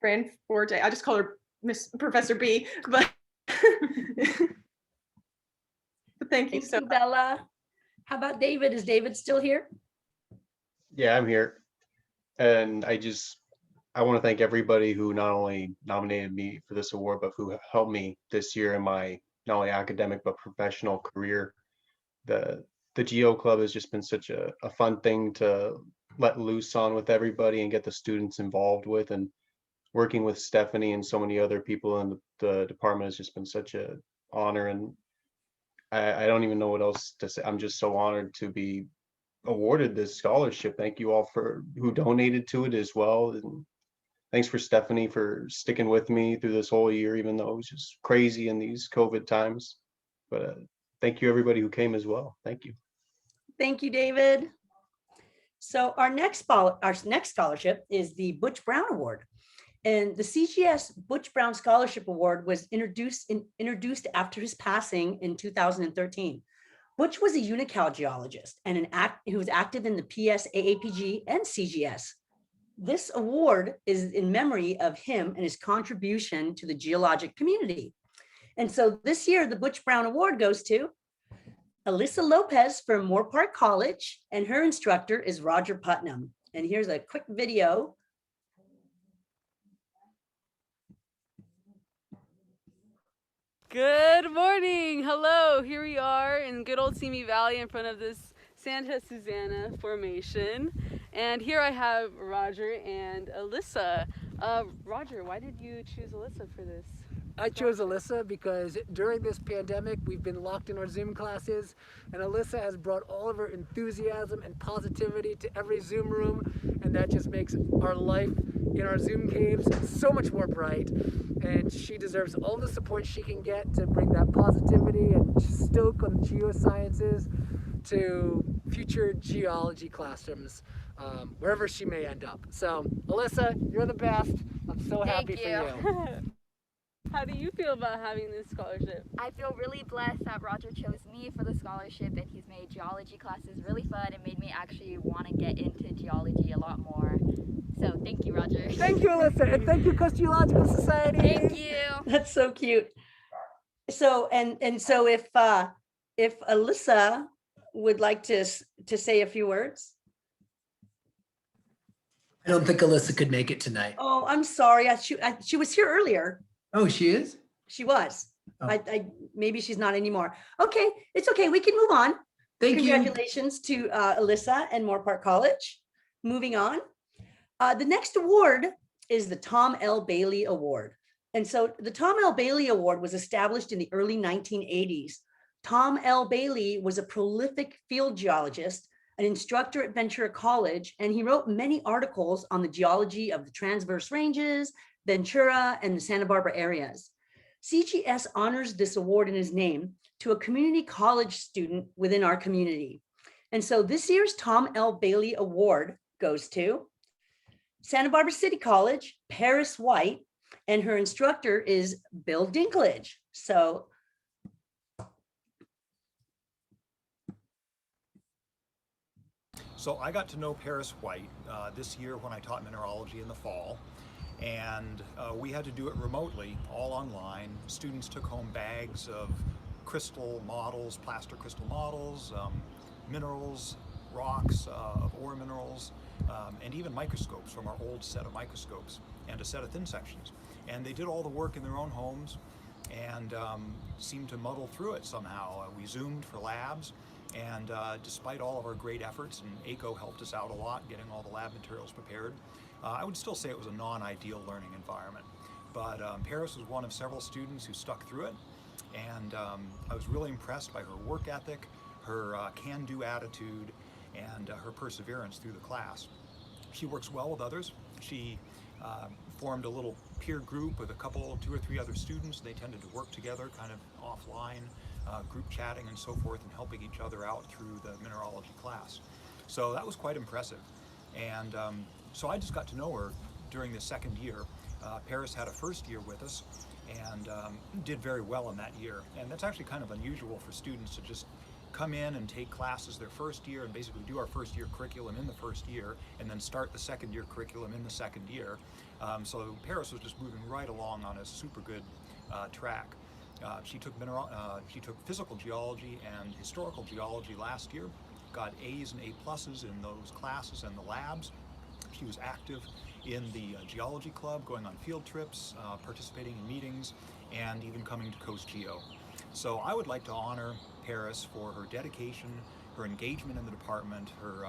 P: Branforte. I just call her Miss Professor B, but thank you so much.
M: Bella. How about David? Is David still here?
Q: Yeah, I'm here. And I want to thank everybody who not only nominated me for this award, but who helped me this year in my not only academic but professional career. The Geo Club has just been such a fun thing to let loose on with everybody and get the students involved with, and working with Stephanie and so many other people in the department has just been such an honor, and I don't even know what else to say. I'm just so honored to be awarded this scholarship. Thank you all who donated to it as well, and thanks for Stephanie for sticking with me through this whole year, even though it was just crazy in these COVID times. But thank you everybody who came as well. Thank you.
M: Thank you, David. So our next scholarship is the Butch Brown Award. And the CGS Butch Brown Scholarship Award was introduced after his passing in 2013. Butch was a unical geologist and who was active in the PS, AAPG, and CGS. This award is in memory of him and his contribution to the geologic community. And so this year, the Butch Brown Award goes to Alyssa Lopez from Moorpark College, and her instructor is Roger Putnam. And here's a quick video.
R: Good morning. Hello. Here we are in good old Simi Valley in front of this Santa Susana Formation. And here I have Roger and Alyssa. Roger, why did you choose Alyssa for this?
S: I chose Alyssa because during this pandemic, we've been locked in our Zoom classes, and Alyssa has brought all of her enthusiasm and positivity to every Zoom room, and that just makes our life in our Zoom caves so much more bright. And she deserves all the support she can get to bring that positivity and stoke on geosciences to future geology classrooms, wherever she may end up. So, Alyssa, you're the best. I'm so happy for you.
R: How do you feel about having this scholarship?
T: I feel really blessed that Roger chose me for the scholarship, and he's made geology classes really fun and made me actually want to get into geology a lot more. So thank you, Roger.
S: Thank you, Alyssa, and thank you, Coast Geological Society.
T: Thank you.
M: That's so cute. So so if Alyssa would like to say a few words.
U: I don't think Alyssa could make it tonight.
M: Oh, I'm sorry. She was here earlier.
U: Oh, she is?
M: She was.
U: Oh.
M: Maybe she's not anymore. Okay, it's okay. We can move on.
U: Thank you.
M: Congratulations to Alyssa and Moorpark College. Moving on. The next award is the Tom L. Bailey Award. And so the Tom L. Bailey Award was established in the early 1980s. Tom L. Bailey was a prolific field geologist, an instructor at Ventura College, and he wrote many articles on the geology of the transverse ranges, Ventura, and the Santa Barbara areas. CGS honors this award in his name to a community college student within our community. And so this year's Tom L. Bailey Award goes to Santa Barbara City College, Paris White, and her instructor is Bill Dinklage. So
C: So I got to know Paris White this year when I taught mineralogy in the fall, and we had to do it remotely, all online. Students took home bags of crystal models, plaster crystal models, minerals, rocks, of ore minerals, and even microscopes from our old set of microscopes, and a set of thin sections. And they did all the work in their own homes and seemed to muddle through it somehow. We Zoomed for labs, and despite all of our great efforts, and ACO helped us out a lot getting all the lab materials prepared, I would still say it was a non-ideal learning environment. But Paris was one of several students who stuck through it, and I was really impressed by her work ethic, her can-do attitude, and her perseverance through the class. She works well with others. She formed a little peer group with a couple, 2 or 3 other students. They tended to work together kind of offline, group chatting and so forth, and helping each other out through the mineralogy class. So that was quite impressive. And so I just got to know her during the second year. Paris had a first year with us and did very well in that year. And that's actually kind of unusual for students to just come in and take classes their first year and basically do our first year curriculum in the first year and then start the second year curriculum in the second year. So Paris was just moving right along on a super good track. She took physical geology and historical geology last year, got A's and A+s in those classes and the labs. She was active in the geology club, going on field trips, participating in meetings, and even coming to Coast Geo. So I would like to honor Paris for her dedication, her engagement in the department, her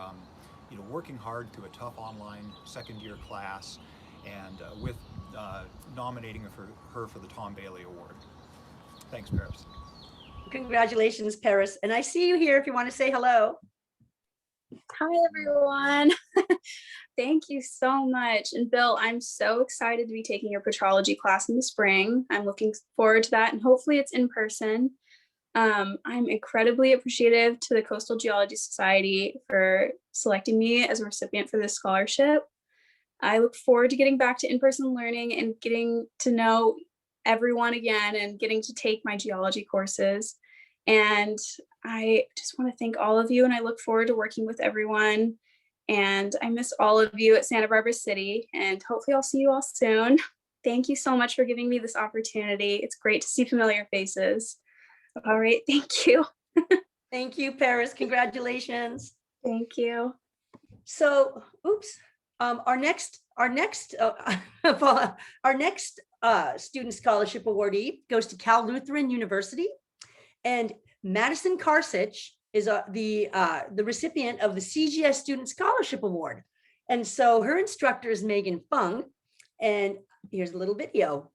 C: working hard through a tough online second year class, and with nominating her for the Tom Bailey Award. Thanks, Paris.
M: Congratulations, Paris. And I see you here if you want to say hello.
V: Hi, everyone. Thank you so much. And Bill, I'm so excited to be taking your petrology class in the spring. I'm looking forward to that, and hopefully it's in person. I'm incredibly appreciative to the Coastal Geology Society for selecting me as a recipient for this scholarship. I look forward to getting back to in-person learning and getting to know everyone again and getting to take my geology courses. And I just want to thank all of you, and I look forward to working with everyone. And I miss all of you at Santa Barbara City, and hopefully I'll see you all soon. Thank you so much for giving me this opportunity. It's great to see familiar faces. All right, thank you.
M: Thank you, Paris. Congratulations.
V: Thank you.
M: So, our next student scholarship awardee goes to Cal Lutheran University, and Madison Karsich is the recipient of the CGS Student Scholarship Award. And so her instructor is Megan Fung, and here's a little video.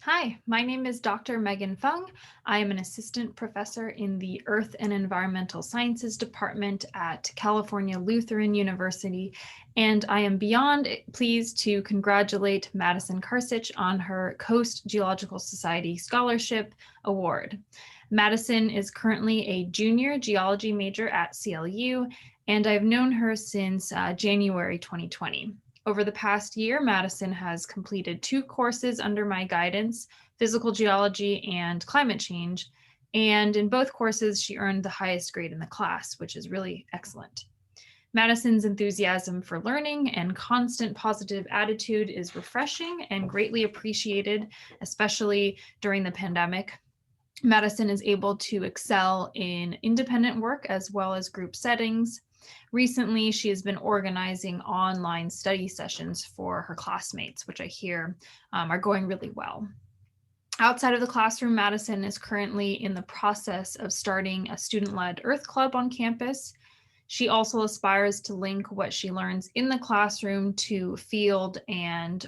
W: Hi, my name is Dr. Megan Fung. I am an assistant professor in the Earth and Environmental Sciences Department at California Lutheran University, and I am beyond pleased to congratulate Madison Karsich on her Coast Geological Society Scholarship Award. Madison is currently a junior geology major at CLU, and I've known her since January 2020. Over the past year, Madison has completed 2 courses under my guidance, physical geology and climate change. And in both courses, she earned the highest grade in the class, which is really excellent. Madison's enthusiasm for learning and constant positive attitude is refreshing and greatly appreciated, especially during the pandemic. Madison is able to excel in independent work as well as group settings. Recently, she has been organizing online study sessions for her classmates, which I hear are going really well. Outside of the classroom, Madison is currently in the process of starting a student-led Earth Club on campus. She also aspires to link what she learns in the classroom to field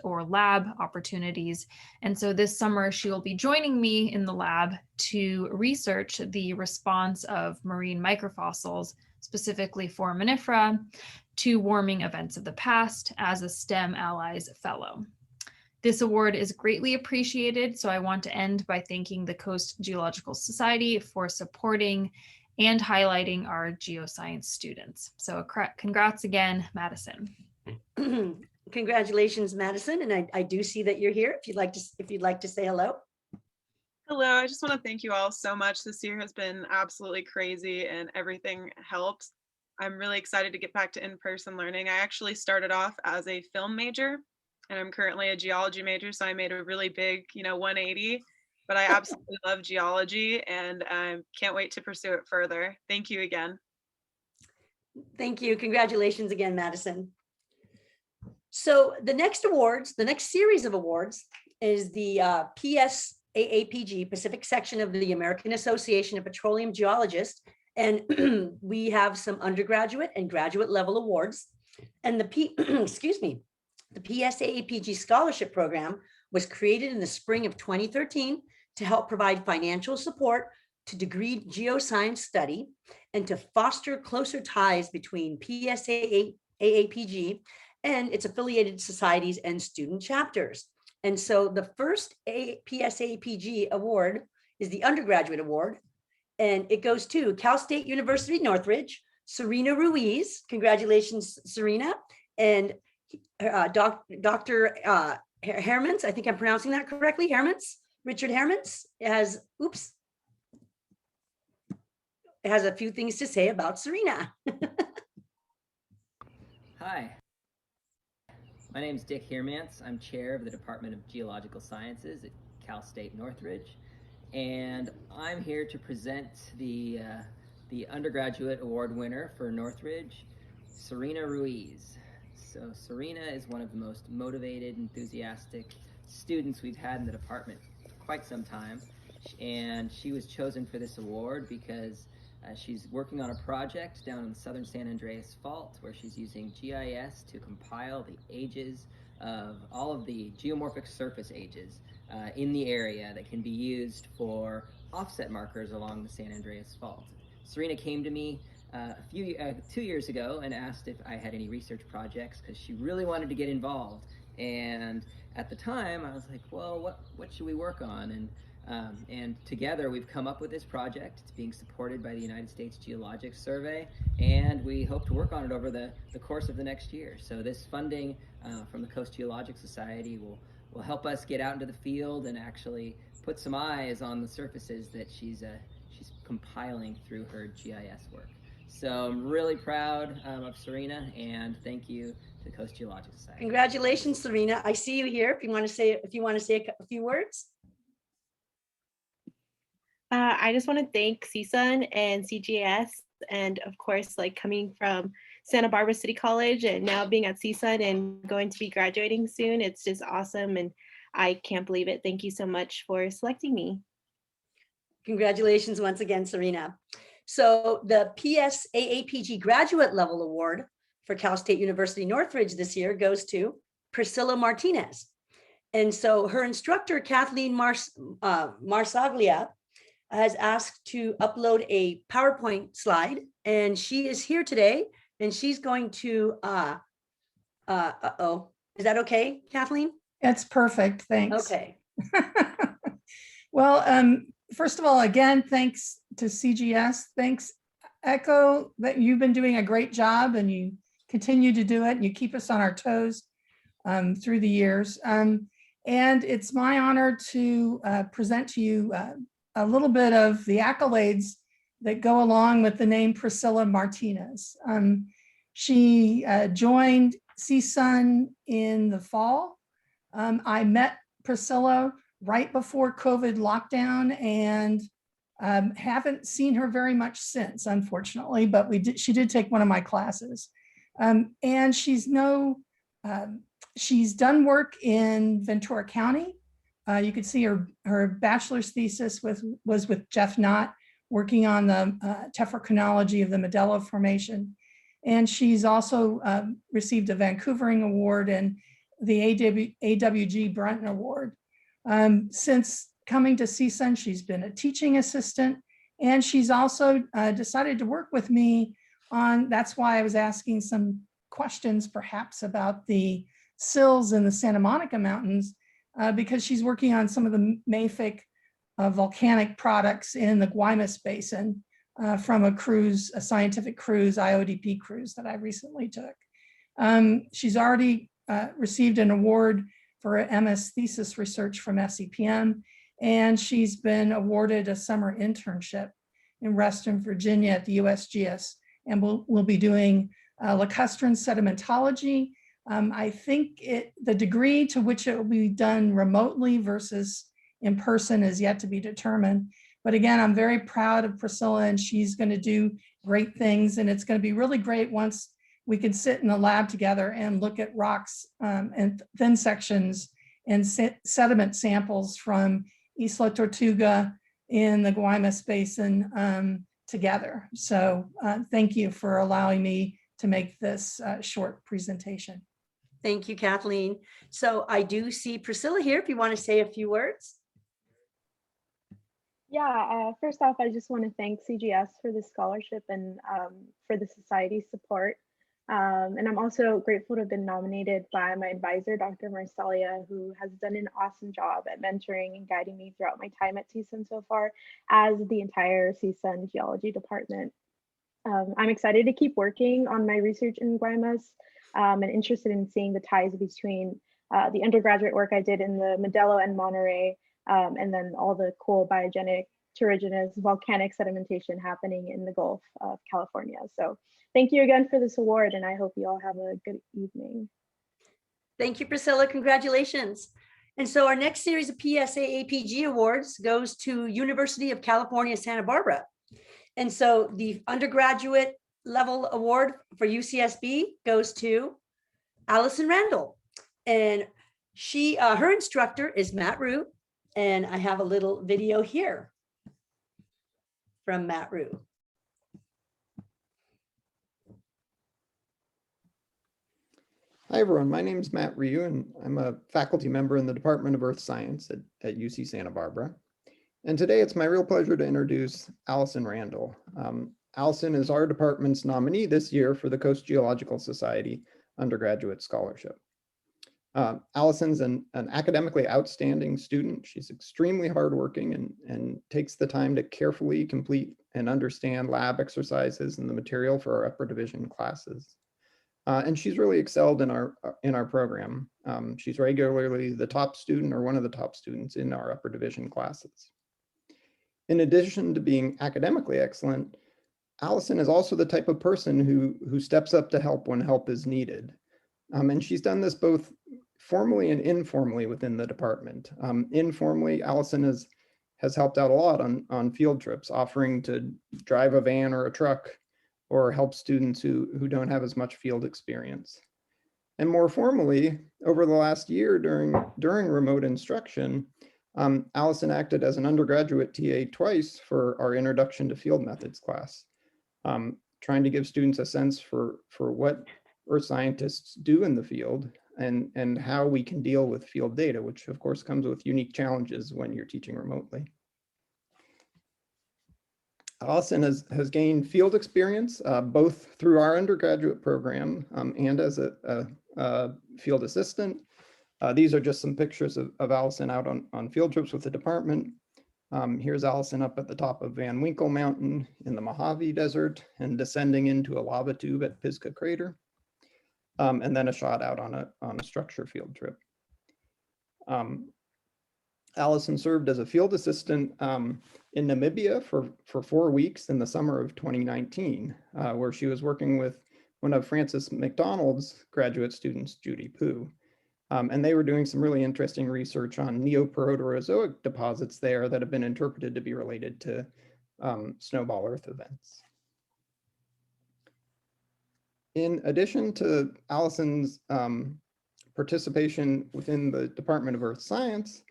W: or lab opportunities. And so this summer, she will be joining me in the lab to research the response of marine microfossils, specifically foraminifera, to warming events of the past as a STEM Allies Fellow. This award is greatly appreciated, so I want to end by thanking the Coast Geological Society for supporting and highlighting our geoscience students. So congrats again, Madison.
M: Congratulations, Madison, and I do see that you're here. If you'd like to say hello.
B: Hello, I just want to thank you all so much. This year has been absolutely crazy and everything helps. I'm really excited to get back to in-person learning. I actually started off as a film major and I'm currently a geology major, so I made a really big, 180, but I absolutely love geology and I can't wait to pursue it further. Thank you again.
M: Thank you. Congratulations again, Madison. So the next awards, the next series of awards is the PSAAPG, Pacific Section of the American Association of Petroleum Geologists. And we have some undergraduate and graduate level awards. And the excuse me, the PSAAPG Scholarship Program was created in the spring of 2013 to help provide financial support to degree geoscience study and to foster closer ties between PSAAPG and its affiliated societies and student chapters. And so the first PSAAPG award is the undergraduate award, and it goes to Cal State University Northridge, Serena Ruiz. Congratulations, Serena. And Dr. Hermans, I think I'm pronouncing that correctly, Hermans, Richard Hermans has a few things to say about Serena.
D: Hi, my name is Dick Hermans. I'm chair of the Department of Geological Sciences at Cal State Northridge, and I'm here to present the undergraduate award winner for Northridge, Serena Ruiz. So Serena is one of the most motivated, enthusiastic students we've had in the department for quite some time, and she was chosen for this award because she's working on a project down in the southern San Andreas Fault where she's using GIS to compile the ages of all of the geomorphic surface ages in the area that can be used for offset markers along the San Andreas Fault. Serena came to me 2 years ago and asked if I had any research projects because she really wanted to get involved. And at the time I was like, well, what should we work on? And together we've come up with this project. It's being supported by the United States Geologic Survey, and we hope to work on it over the course of the next year. So this funding from the Coast Geologic Society will help us get out into the field and actually put some eyes on the surfaces that she's compiling through her GIS work. So I'm really proud of Serena, and thank you to the Coast Geologic Society.
M: Congratulations, Serena. I see you here. If you want to say a few words.
F: I just want to thank CSUN and CGS, and of course, like coming from Santa Barbara City College and now being at CSUN and going to be graduating soon. It's just awesome, and I can't believe it. Thank you so much for selecting me.
M: Congratulations once again, Serena. So the PSAAPG Graduate Level Award for Cal State University Northridge this year goes to Priscilla Martinez. And so her instructor, Kathleen Marsaglia, has asked to upload a PowerPoint slide, and she is here today, and she's going to, is that okay, Kathleen?
E: It's perfect, thanks.
M: Okay.
E: Well, first of all, again, thanks to CGS. Thanks, Echo, that you've been doing a great job and you continue to do it. And you keep us on our toes through the years. And it's my honor to present to you a little bit of the accolades that go along with the name Priscilla Martinez. She joined CSUN in the fall. I met Priscilla right before COVID lockdown and haven't seen her very much since, unfortunately, but she did take one of my classes. And she's done work in Ventura County. You could see her bachelor's thesis was with Jeff Knott, working on the tephrochronology of the Modelo Formation. And she's also received a Vancouvering Award and the AWG Brunton Award. Since coming to CSUN, she's been a teaching assistant, and she's also decided to work with me on, that's why I was asking some questions perhaps about the sills in the Santa Monica Mountains, because she's working on some of the mafic volcanic products in the Guaymas Basin from a scientific cruise, IODP cruise that I recently took. She's already received an award for MS thesis research from SEPM, and she's been awarded a summer internship in Western Virginia at the USGS, and we'll be doing lacustrine sedimentology. I think the degree to which it will be done remotely versus in person is yet to be determined. But again, I'm very proud of Priscilla, and she's going to do great things. And it's going to be really great once we can sit in the lab together and look at rocks and thin sections and sediment samples from Isla Tortuga in the Guaymas Basin together. So thank you for allowing me to make this short presentation.
M: Thank you, Kathleen. So I do see Priscilla here, if you want to say a few words.
G: Yeah, first off, I just want to thank CGS for the scholarship and for the society's support. And I'm also grateful to have been nominated by my advisor, Dr. Marcelia, who has done an awesome job at mentoring and guiding me throughout my time at CSUN so far, as the entire CSUN geology department. I'm excited to keep working on my research in Guaymas and interested in seeing the ties between the undergraduate work I did in the Modelo and Monterey, and then all the cool biogenic, terrigenous, volcanic sedimentation happening in the Gulf of California. So thank you again for this award, and I hope you all have a good evening.
M: Thank you, Priscilla. Congratulations. And so our next series of PSA APG awards goes to University of California, Santa Barbara. And so the undergraduate level award for UCSB goes to Allison Randall. And her instructor is Matt Rue. And I have a little video here from Matt Rue.
I: Hi, everyone. My name is Matt Ryu, and I'm a faculty member in the Department of Earth Science at UC Santa Barbara. And today it's my real pleasure to introduce Allison Randall. Allison is our department's nominee this year for the Coast Geological Society undergraduate scholarship. Allison's an academically outstanding student. She's extremely hardworking and takes the time to carefully complete and understand lab exercises and the material for our upper division classes. And she's really excelled in our program. She's regularly the top student or one of the top students in our upper division classes. In addition to being academically excellent, Allison is also the type of person who steps up to help when help is needed. And she's done this both formally and informally within the department. Informally, Allison has helped out a lot on field trips, offering to drive a van or a truck or help students who don't have as much field experience. And more formally, over the last year during remote instruction, Allison acted as an undergraduate TA twice for our Introduction to Field Methods class, trying to give students a sense for what earth scientists do in the field and how we can deal with field data, which of course comes with unique challenges when you're teaching remotely. Allison has gained field experience both through our undergraduate program and as a field assistant. These are just some pictures of Allison out on field trips with the department. Here's Allison up at the top of Van Winkle Mountain in the Mojave Desert and descending into a lava tube at Pisgah Crater. And then a shot out on a structure field trip. Allison served as a field assistant in Namibia for 4 weeks in the summer of 2019, where she was working with one of Francis McDonald's graduate students, Judy Poo. And they were doing some really interesting research on Neoproterozoic deposits there that have been interpreted to be related to snowball Earth events. In addition to Allison's participation within the Department of Earth Science,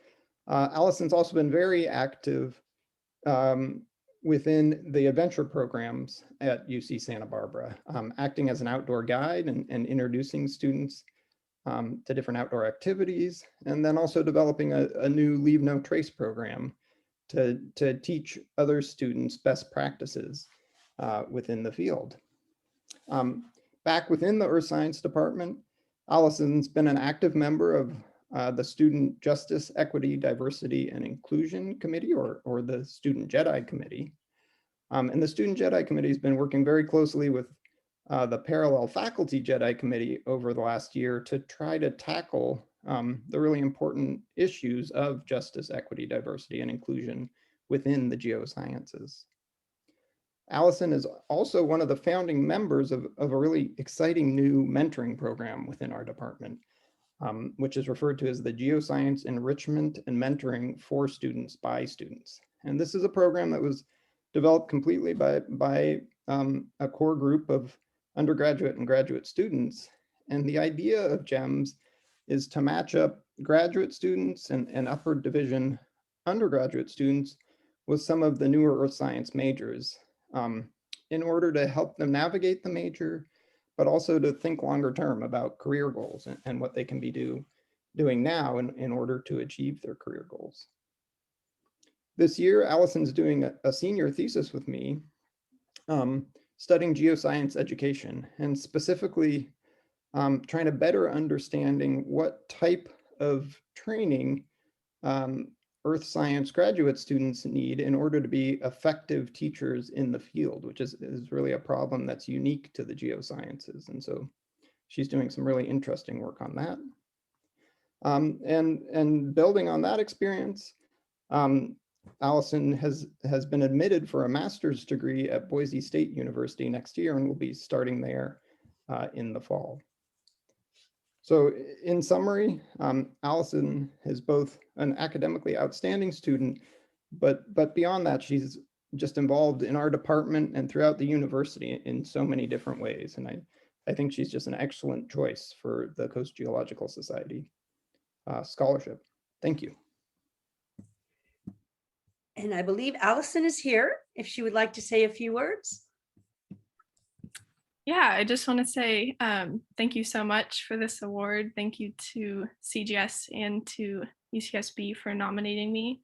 I: Allison's also been very active within the adventure programs at UC Santa Barbara, acting as an outdoor guide and introducing students to different outdoor activities, and then also developing a new Leave No Trace program to teach other students best practices within the field. Back within the Earth Science Department, Allison's been an active member of the Student Justice, Equity, Diversity, and Inclusion Committee, or the Student JEDI Committee. And the Student JEDI Committee has been working very closely with the Parallel Faculty JEDI Committee over the last year to try to tackle the really important issues of justice, equity, diversity, and inclusion within the geosciences. Allison is also one of the founding members of a really exciting new mentoring program within our department, which is referred to as the Geoscience Enrichment and Mentoring for Students by Students. And this is a program that was developed completely by a core group of undergraduate and graduate students. And the idea of GEMS is to match up graduate students and upper division undergraduate students with some of the newer earth science majors in order to help them navigate the major, but also to think longer term about career goals and what they can be doing now in order to achieve their career goals. This year, Allison's doing a senior thesis with me, studying geoscience education, and specifically trying to better understanding what type of training earth science graduate students need in order to be effective teachers in the field, which is really a problem that's unique to the geosciences. And so she's doing some really interesting work on that. And building on that experience, Allison has been admitted for a master's degree at Boise State University next year and will be starting there in the fall. So in summary, Allison is both an academically outstanding student, but beyond that, she's just involved in our department and throughout the university in so many different ways. And I think she's just an excellent choice for the Coast Geological Society scholarship. Thank you.
M: And I believe Allison is here if she would like to say a few words.
P: Yeah, I just want to say thank you so much for this award. Thank you to CGS and to UCSB for nominating me.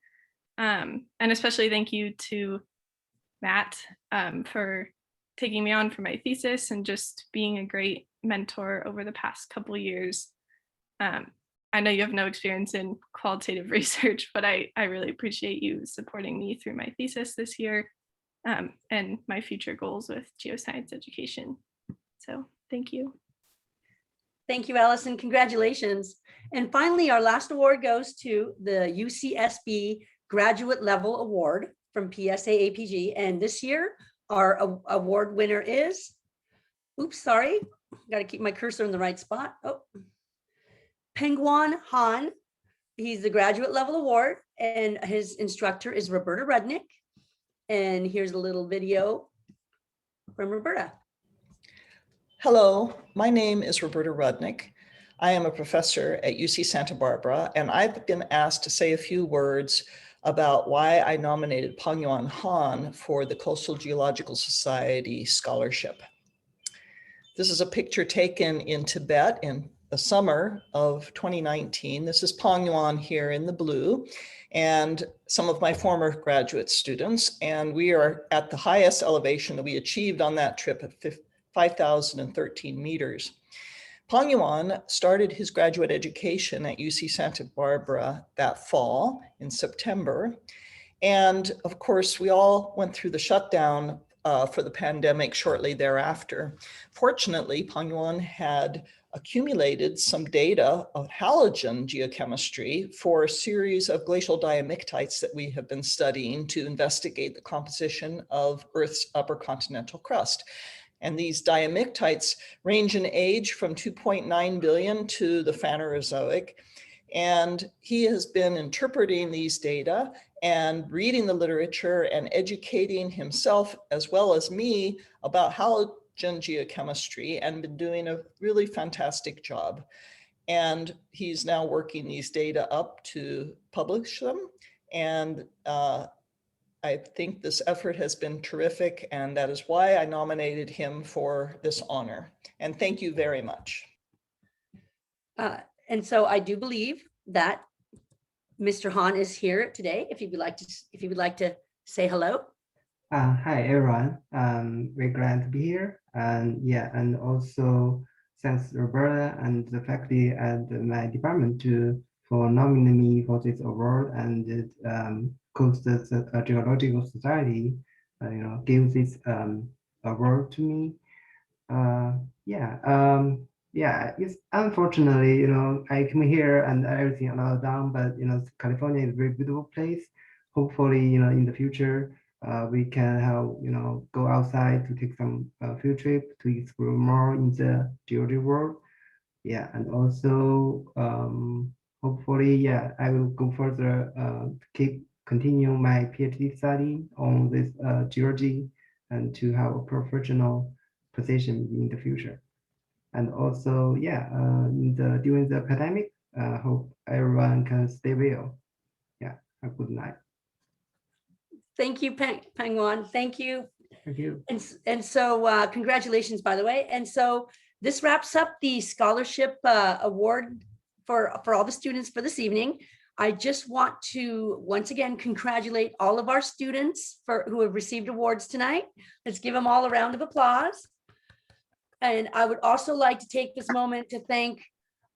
P: And especially thank you to Matt for taking me on for my thesis and just being a great mentor over the past couple of years. I know you have no experience in qualitative research, but I really appreciate you supporting me through my thesis this year and my future goals with geoscience education. So thank you.
M: Thank you, Allison. Congratulations. And finally, our last award goes to the UCSB Graduate Level Award from PSA APG. And this year, our award winner is, oops, sorry, got to keep my cursor in the right spot. Oh, Penguan Han. He's the Graduate Level Award, and his instructor is Roberta Rudnick. And here's a little video from Roberta.
H: Hello, my name is Roberta Rudnick. I am a professor at UC Santa Barbara, and I've been asked to say a few words about why I nominated Penguan Han for the Coastal Geological Society scholarship. This is a picture taken in Tibet in the summer of 2019. This is Penguan here in the blue, and some of my former graduate students, and we are at the highest elevation that we achieved on that trip at 5,013 meters. Penguan started his graduate education at UC Santa Barbara that fall in September. And of course, we all went through the shutdown for the pandemic shortly thereafter. Fortunately, Penguan had accumulated some data of halogen geochemistry for a series of glacial diamictites that we have been studying to investigate the composition of Earth's upper continental crust. And these diamictites range in age from 2.9 billion to the Phanerozoic. And he has been interpreting these data and reading the literature and educating himself as well as me about halogen geochemistry and been doing a really fantastic job. And he's now working these data up to publish them. And I think this effort has been terrific, and that is why I nominated him for this honor. And thank you very much.
M: And so I do believe that Mr. Han is here today. If you would like to say hello.
J: Hi everyone. We're glad to be here. And yeah, and also thanks Roberta and the faculty at my department for nominating me for this award, and Coast Geological Society, gave this award to me. yeah, it's unfortunately, I come here and everything a lot down, but California is a very beautiful place. Hopefully, in the future, we can have, go outside to take some field trip to explore more in the geology world. Yeah, and also hopefully, yeah, I will go further to continue my PhD study on this geology and to have a professional position in the future. And also, yeah, during the pandemic, hope everyone can stay well. Yeah, have a good night.
M: Thank you, Pengwan. Thank you.
J: Thank you.
M: And so congratulations, by the way. And so this wraps up the scholarship award for all the students for this evening. I just want to once again congratulate all of our students who have received awards tonight. Let's give them all a round of applause. And I would also like to take this moment to thank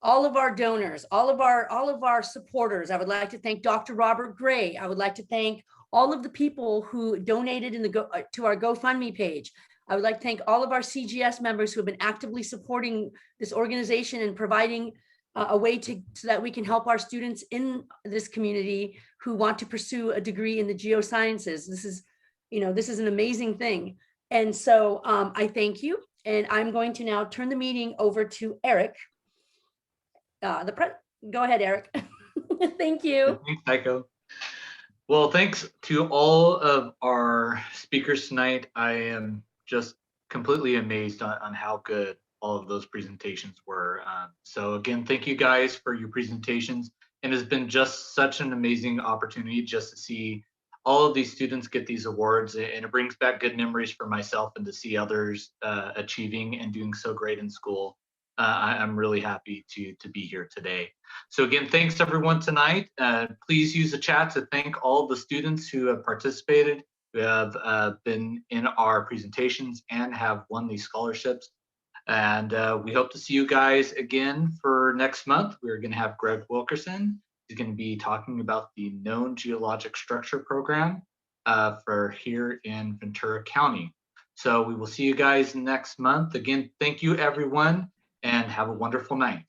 M: all of our donors, all of our supporters. I would like to thank Dr. Robert Gray. I would like to thank all of the people who donated to our GoFundMe page. I would like to thank all of our CGS members who have been actively supporting this organization and providing a way so that we can help our students in this community who want to pursue a degree in the geosciences. This is an amazing thing. And so I thank you. And I'm going to now turn the meeting over to Eric. Go ahead, Eric. Thank you.
A: Thanks, Tycho. Well, thanks to all of our speakers tonight. I am just completely amazed on how good all of those presentations were. So again, thank you guys for your presentations. And it's been just such an amazing opportunity just to see all of these students get these awards, and it brings back good memories for myself and to see others achieving and doing so great in school. I'm really happy to be here today. So again, thanks everyone tonight. Please use the chat to thank all the students who have participated, who have been in our presentations and have won these scholarships. And we hope to see you guys again for next month. We're going to have Greg Wilkerson. He's going to be talking about the known geologic structure program for here in Ventura County. So we will see you guys next month. Again, thank you everyone and have a wonderful night.